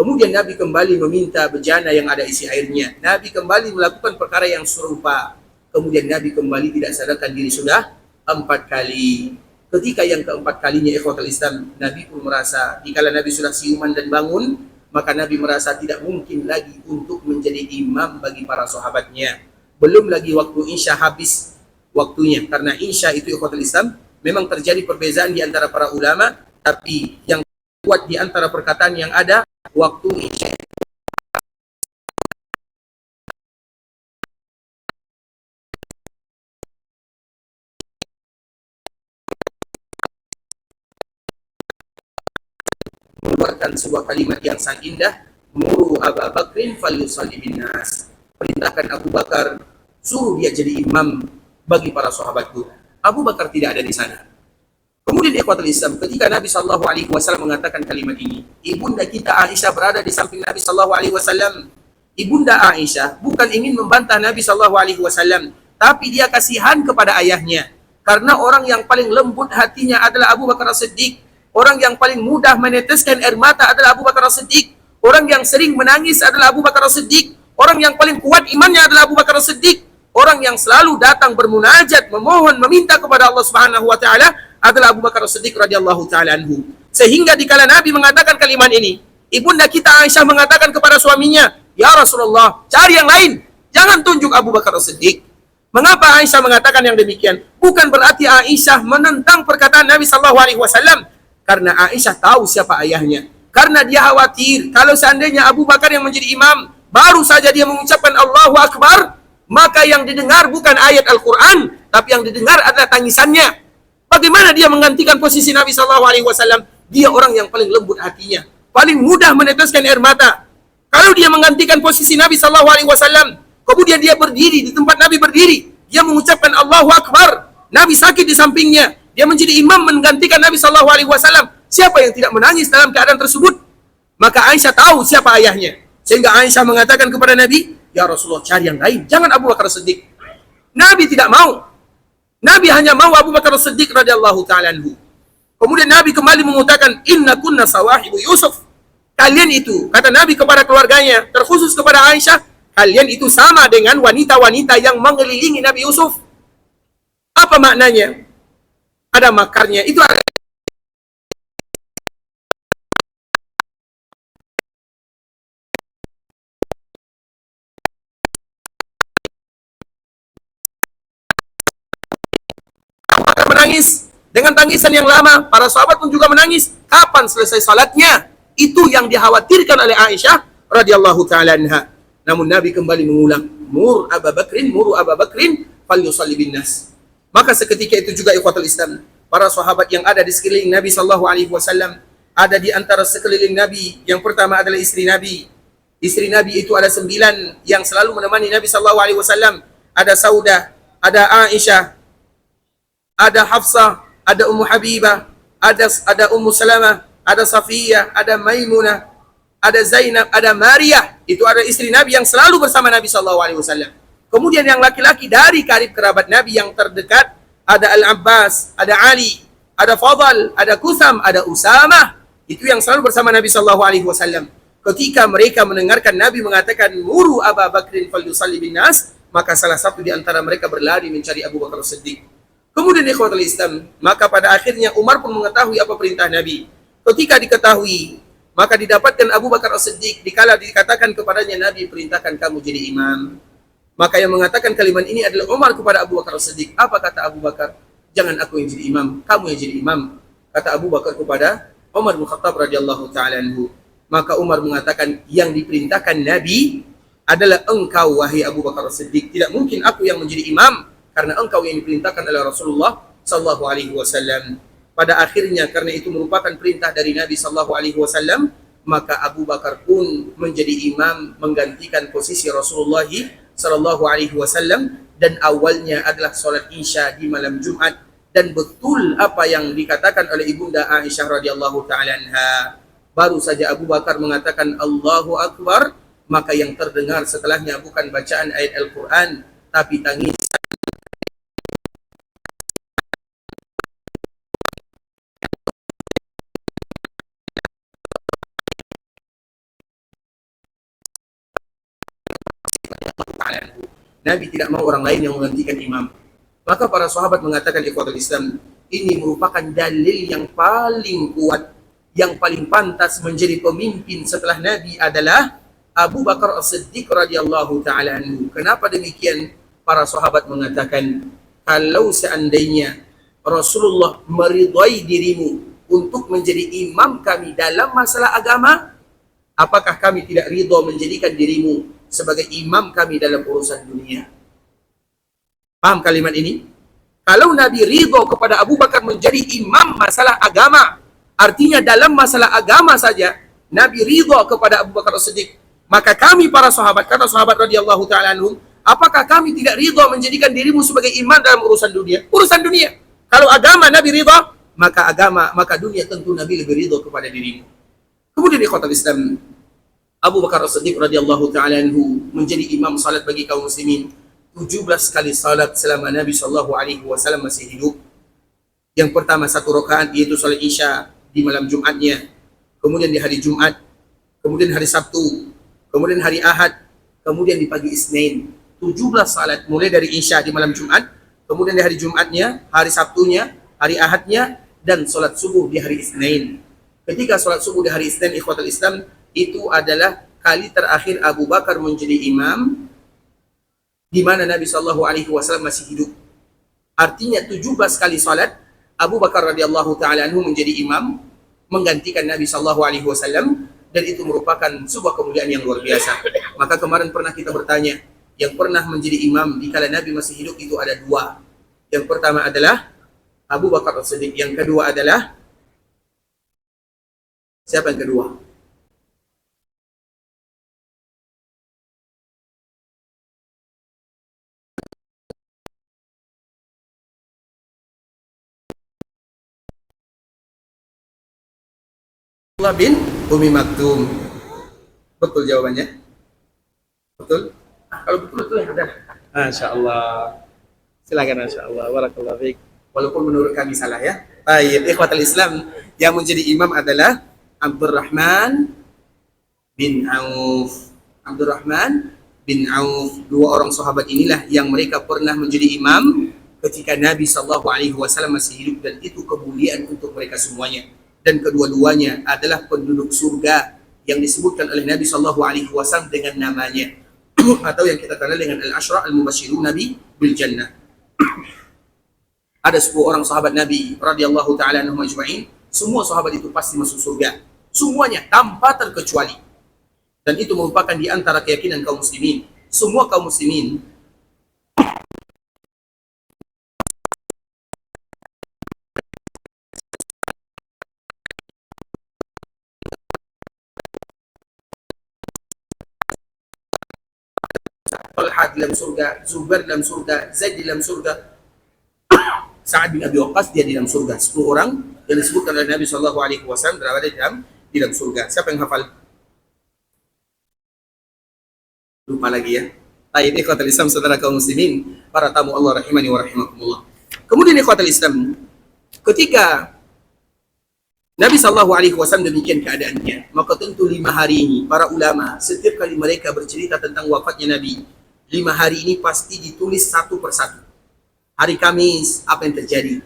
A: Kemudian Nabi kembali meminta bejana yang ada isi airnya. Nabi kembali melakukan perkara yang serupa. Kemudian Nabi kembali tidak sadarkan diri. Sudah 4 kali. Ketika yang keempat kalinya ikhwatul Islam, Nabi pun merasa, dikala Nabi sudah siuman dan bangun, maka Nabi merasa tidak mungkin lagi untuk menjadi imam bagi para sahabatnya. Belum lagi waktu Isya habis waktunya. Karena Isya itu ikhwatul Islam, memang terjadi perbezaan di antara para ulama, tapi yang kuat di antara perkataan yang ada, waktu Isya mengeluarkan sebuah kalimat yang sangat indah, muru Abu Bakrin falyusalli bin nas. Perintahkan Abu Bakar, suruh dia jadi imam bagi para sahabatku. Abu Bakar tidak ada di sana. Kemudian ikhwatul Islam, ketika Nabi sallallahu alaihi wasallam mengatakan kalimat ini, ibunda kita Aisyah berada di samping Nabi sallallahu alaihi wasallam. Ibunda Aisyah bukan ingin membantah Nabi sallallahu alaihi wasallam, tapi dia kasihan kepada ayahnya. Karena orang yang paling lembut hatinya adalah Abu Bakar As-Siddiq. Orang yang paling mudah meneteskan air mata adalah Abu Bakar As-Siddiq. Orang yang sering menangis adalah Abu Bakar As-Siddiq. Orang yang paling kuat imannya adalah Abu Bakar As-Siddiq. Orang yang selalu datang bermunajat, memohon, meminta kepada Allah Subhanahu wa taala adalah Abu Bakar As-Siddiq radhiyallahu taala anhu. Sehingga dikala Nabi mengatakan kalimat ini, ibunda kita Aisyah mengatakan kepada suaminya, "Ya Rasulullah, cari yang lain. Jangan tunjuk Abu Bakar As-Siddiq." Mengapa Aisyah mengatakan yang demikian? Bukan berarti Aisyah menentang perkataan Nabi sallallahu alaihi wasallam. Karena Aisyah tahu siapa ayahnya. Karena dia khawatir kalau seandainya Abu Bakar yang menjadi imam, baru saja dia mengucapkan Allahu Akbar, maka yang didengar bukan ayat Al-Quran, tapi yang didengar adalah tangisannya. Bagaimana dia menggantikan posisi Nabi SAW? Dia orang yang paling lembut hatinya, paling mudah meneteskan air mata. Kalau dia menggantikan posisi Nabi SAW, kemudian dia berdiri di tempat Nabi berdiri, dia mengucapkan Allahu Akbar, Nabi sakit di sampingnya, dia menjadi imam menggantikan Nabi SAW. Siapa yang tidak menangis dalam keadaan tersebut? Maka Aisyah tahu siapa ayahnya. Sehingga Aisyah mengatakan kepada Nabi, "Ya Rasulullah, cari yang lain, jangan Abu Bakar As-Siddiq." Nabi tidak mau. Nabi hanya mau Abu Bakar As-Siddiq radhiyallahu ta'ala anhu. Kemudian Nabi kembali mengatakan, "Inna kunna sawahibu Yusuf." Kalian itu, kata Nabi kepada keluarganya, terkhusus kepada Aisyah, kalian itu sama dengan wanita-wanita yang mengelilingi Nabi Yusuf. Apa maknanya? Ada makarnya. Itu menangis dengan tangisan yang lama. Para sahabat pun juga menangis. Kapan selesai salatnya? Itu yang dikhawatirkan oleh Aisyah radhiyallahu taala anha. Namun Nabi kembali mengulang, muru Abu Bakrin falyusalli bin nas. Maka seketika itu juga ikhwatul Islam, para sahabat yang ada di sekeliling Nabi sallallahu alaihi wasallam, ada di antara sekeliling Nabi, yang pertama adalah istri Nabi. Istri Nabi itu ada 9 yang selalu menemani Nabi sallallahu alaihi wasallam. Ada Saudah, ada Aisyah, ada Hafsah, ada Ummu Habibah, ada Ummu Salamah, ada Safiyah, ada Maimunah, ada Zainab, ada Maryah. Itu ada istri Nabi yang selalu bersama Nabi sallallahu alaihi wasallam. Kemudian yang laki-laki dari karib kerabat Nabi yang terdekat, ada Al-Abbas, ada Ali, ada Fadl, ada Kusam, ada Usamah. Itu yang selalu bersama Nabi sallallahu alaihi wasallam. Ketika mereka mendengarkan Nabi mengatakan muru Abu Bakrin falyusalli bin nas, maka salah satu di antara mereka berlari mencari Abu Bakar As-Siddiq. Kemudian ikhwatul Islam, maka pada akhirnya Umar pun mengetahui apa perintah Nabi. Ketika diketahui, maka didapatkan Abu Bakar As-Siddiq dikala dikatakan kepadanya Nabi perintahkan kamu jadi imam. Maka yang mengatakan kalimat ini adalah Umar kepada Abu Bakar As-Siddiq. Apa kata Abu Bakar? Jangan aku yang jadi imam, kamu yang jadi imam. Kata Abu Bakar kepada Umar bin Khattab radhiyallahu taala anhu. Maka Umar mengatakan, yang diperintahkan Nabi adalah engkau wahai Abu Bakar As-Siddiq. Tidak mungkin aku yang menjadi imam, karena engkau yang diperintahkan oleh Rasulullah sallallahu alaihi wasallam. Pada akhirnya karena itu merupakan perintah dari Nabi sallallahu alaihi wasallam, maka Abu Bakar pun menjadi imam menggantikan posisi Rasulullah sallallahu alaihi wasallam, dan awalnya adalah salat Isya di malam Jumat. Dan betul apa yang dikatakan oleh Ibunda Aisyah radhiyallahu taala anha. Baru saja Abu Bakar mengatakan Allahu Akbar, maka yang terdengar setelahnya bukan bacaan ayat Al-Quran, tapi tangis Nabi tidak mau orang lain yang menggantikan imam. Maka para sahabat mengatakan ikhwatul Islam, ini merupakan dalil yang paling kuat, yang paling pantas menjadi pemimpin setelah Nabi adalah Abu Bakar As-Siddiq radhiyallahu taala anhu. Kenapa demikian? Para sahabat mengatakan, kalau seandainya Rasulullah meridai dirimu untuk menjadi imam kami dalam masalah agama, apakah kami tidak ridha menjadikan dirimu sebagai imam kami dalam urusan dunia? Paham kalimat ini? Kalau Nabi ridha kepada Abu Bakar menjadi imam masalah agama, artinya dalam masalah agama saja Nabi ridha kepada Abu Bakar As-Siddiq, maka kami para sahabat, kata sahabat radhiyallahu taala anhum, apakah kami tidak ridha menjadikan dirimu sebagai imam dalam urusan dunia? Urusan dunia. Kalau agama Nabi ridha, maka dunia tentu Nabi lebih ridha kepada dirimu. Kemudian ikhwatul Islam, Abu Bakar As-Siddiq radhiyallahu taala anhu menjadi imam salat bagi kaum muslimin 17 kali salat selama Nabi sallallahu alaihi wasallam masih hidup. Yang pertama 1 rakaat yaitu salat Isya di malam Jumatnya, kemudian di hari Jumat, kemudian hari Sabtu, kemudian hari Ahad, kemudian di pagi Isnin. 17 salat mulai dari Isya di malam Jumat, kemudian di hari Jumatnya, hari Sabtunya, hari Ahadnya, dan salat subuh di hari Isnin. Ketika salat subuh di hari Isnin ikhwatul Islam, itu adalah kali terakhir Abu Bakar menjadi imam di mana Nabi sallallahu alaihi wasallam masih hidup. Artinya 17 kali salat Abu Bakar radhiyallahu taala anhu menjadi imam menggantikan Nabi sallallahu alaihi wasallam, dan itu merupakan sebuah kemuliaan yang luar biasa. Maka kemarin pernah kita bertanya, yang pernah menjadi imam di kala Nabi masih hidup itu ada 2. Yang pertama adalah Abu Bakar As-Siddiq, yang kedua adalah siapa yang kedua? Abdullah bin Umi Maktum. Betul jawabannya? Betul? Kalau betul yang ada. Masya Allah. Silakan, Masya Allah. Barakallahu fiik. Walaupun menurut kami salah ya. Baik, ikhwatul Islam, yang menjadi imam adalah Abdurrahman bin Auf. Abdurrahman bin Auf. 2 orang sahabat inilah yang mereka pernah menjadi imam ketika Nabi sallallahu alaihi wasallam masih hidup, dan itu kemuliaan untuk mereka semuanya. Dan kedua-duanya adalah penduduk surga yang disebutkan oleh Nabi sallallahu alaihi wasallam dengan namanya atau yang kita kenal dengan al-Ashra al-Mubashshirun Nabi bil Jannah. Ada 10 orang sahabat Nabi radhiyallahu taala anhum ajma'in, semua sahabat itu pasti masuk surga. Semuanya tanpa terkecuali. Dan itu merupakan di antara keyakinan kaum muslimin. Semua kaum muslimin Talha di dalam surga, Zubair dalam surga, Zaid di dalam surga, Sa'ad bin Abi Waqqas dia di dalam surga. 10 orang yang disebutkan oleh Nabi SAW berada di dalam surga. Siapa yang hafal? Lupa lagi ya. Baik, ikhwatal Islam, saudara kaum muslimin, para tamu Allah rahimani wa rahimakumullah. Kemudian ikhwatal Islam, ketika Nabi SAW demikian keadaannya, maka tentu 5 hari ini para ulama setiap kali mereka bercerita tentang wafatnya Nabi, 5 hari ini pasti ditulis satu persatu. Hari Kamis, apa yang terjadi?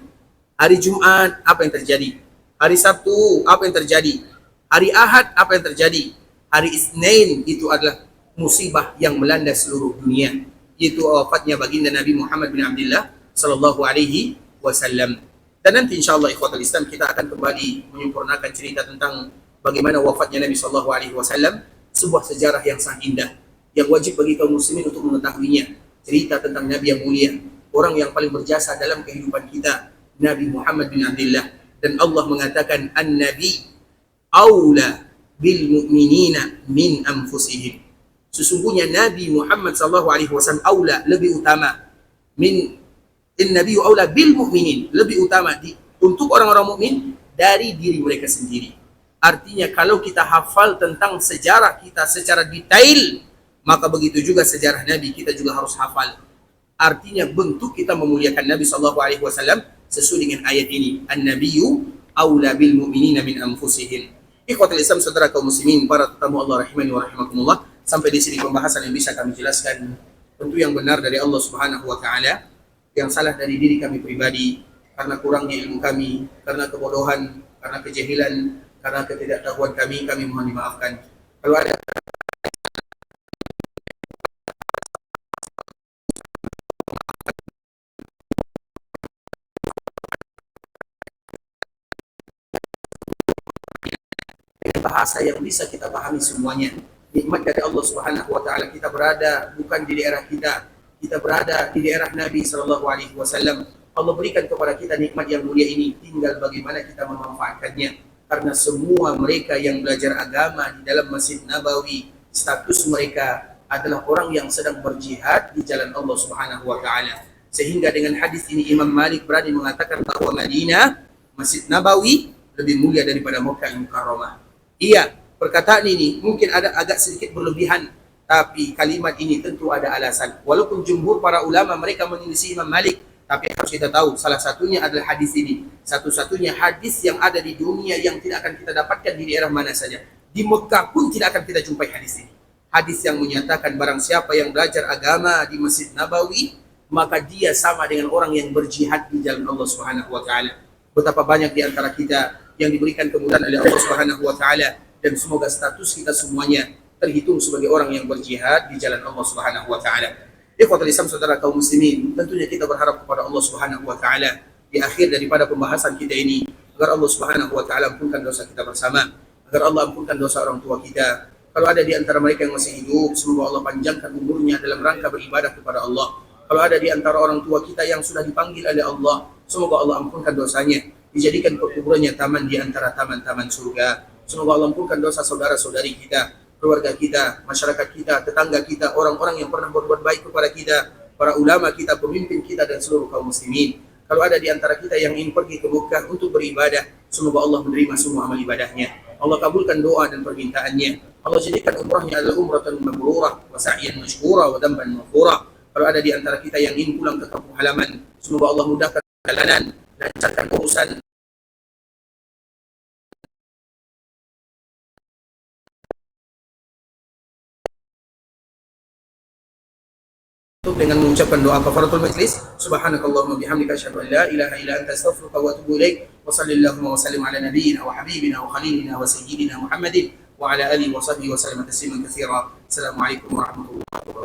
A: Hari Jumat, apa yang terjadi? Hari Sabtu, apa yang terjadi? Hari Ahad, apa yang terjadi? Hari Isnin, itu adalah musibah yang melanda seluruh dunia, yaitu wafatnya baginda Nabi Muhammad bin Abdullah sallallahu alaihi wasallam. Dan nanti insyaallah ikhwatul Islam kita akan kembali menyempurnakan cerita tentang bagaimana wafatnya Nabi sallallahu alaihi wasallam, sebuah sejarah yang sangat indah yang wajib bagi kaum muslimin untuk mengetahuinya. Cerita tentang Nabi yang mulia, orang yang paling berjasa dalam kehidupan kita, Nabi Muhammad bin Abdullah. Dan Allah mengatakan an-nabi aula bil mu'minina min anfusihim. Sesungguhnya Nabi Muhammad sallallahu alaihi wasallam aula, lebih utama, min in-nabiyyu aula bil mu'minin, lebih utama untuk orang-orang mukmin dari diri mereka sendiri. Artinya kalau kita hafal tentang sejarah kita secara detail, maka begitu juga sejarah Nabi kita juga harus hafal. Artinya bentuk kita memuliakan Nabi sallallahu alaihi wasallam sesuai dengan ayat ini, an-nabiyyu aula bil mu'minina min anfusihim. Ikhwatul Islam, saudara kaum muslimin, para tetamu Allah rahimani wa rahimakumullah. Sampai di sini pembahasan yang bisa kami jelaskan. Tentu yang benar dari Allah Subhanahu wa taala, yang salah dari diri kami pribadi karena kurangnya ilmu kami, karena kebodohan, karena kejahilan, karena ketidaktahuan kami mohon dimaafkan. Kalau ada bahasa yang bisa kita pahami semuanya, nikmat dari Allah Subhanahu wa taala, kita berada bukan di daerah kita, kita berada di daerah Nabi sallallahu alaihi wasallam. Allah berikan kepada kita nikmat yang mulia ini, tinggal bagaimana kita memanfaatkannya. Karena semua mereka yang belajar agama di dalam Masjid Nabawi, status mereka adalah orang yang sedang berjihad di jalan Allah Subhanahu wa taala. Sehingga dengan hadis ini Imam Malik berani mengatakan bahwa Madinah, Masjid Nabawi lebih mulia daripada Makkah Mukarramah. Iya, perkataan ini mungkin ada agak sedikit berlebihan, tapi kalimat ini tentu ada alasan. Walaupun jumhur para ulama mereka menyelisih Imam Malik, tapi harus kita tahu salah satunya adalah hadis ini. Satu-satunya hadis yang ada di dunia yang tidak akan kita dapatkan di daerah mana saja. Di Mekah pun tidak akan kita jumpai hadis ini. Hadis yang menyatakan barang siapa yang belajar agama di Masjid Nabawi, maka dia sama dengan orang yang berjihad di jalan Allah Subhanahu wa taala. Betapa banyak di antara kita yang diberikan kemudahan oleh Allah Subhanahu wa taala, dan semoga status kita semuanya terhitung sebagai orang yang berjihad di jalan Allah Subhanahu wa taala. Ikhwatul Islam, saudara kaum muslimin, tentunya kita berharap kepada Allah Subhanahu wa taala di akhir daripada pembahasan kita ini, agar Allah Subhanahu wa taala ampunkan dosa kita bersama, agar Allah ampunkan dosa orang tua kita. Kalau ada di antara mereka yang masih hidup, semoga Allah panjangkan umurnya dalam rangka beribadah kepada Allah. Kalau ada di antara orang tua kita yang sudah dipanggil oleh Allah, semoga Allah ampunkan dosanya, dijadikan perkuburannya taman di antara taman-taman surga. Semoga Allah ampunkan dosa saudara-saudari kita, keluarga kita, masyarakat kita, tetangga kita, orang-orang yang pernah berbuat baik kepada kita, para ulama kita, pemimpin kita, dan seluruh kaum muslimin. Kalau ada di antara kita yang ingin pergi ke Mekah untuk beribadah, semoga Allah menerima semua amal ibadahnya. Allah kabulkan doa dan permintaannya. Allah jadikan umrahnya adalah umratan mabrurah, wa sa'yan mashkura, wa damban maghfura. Kalau ada di antara kita yang ingin pulang ke kampung halaman, semoga Allah mudahkan perjalanan, lancarkan urusan dengan mengucapkan doa kafaratul majlis. Subhanakallahumma bihamdika asyhadu an la ilaha illa anta astaghfiruka wa atubu ilaik. Wa sallallahu wa sallim ala nabiyyina wa habibina wa khalilina wa sayyidina Muhammadin wa ala alihi wa sahbihi wa sallam tasliman katsira. Assalamualaikum warahmatullahi wabarakatuh.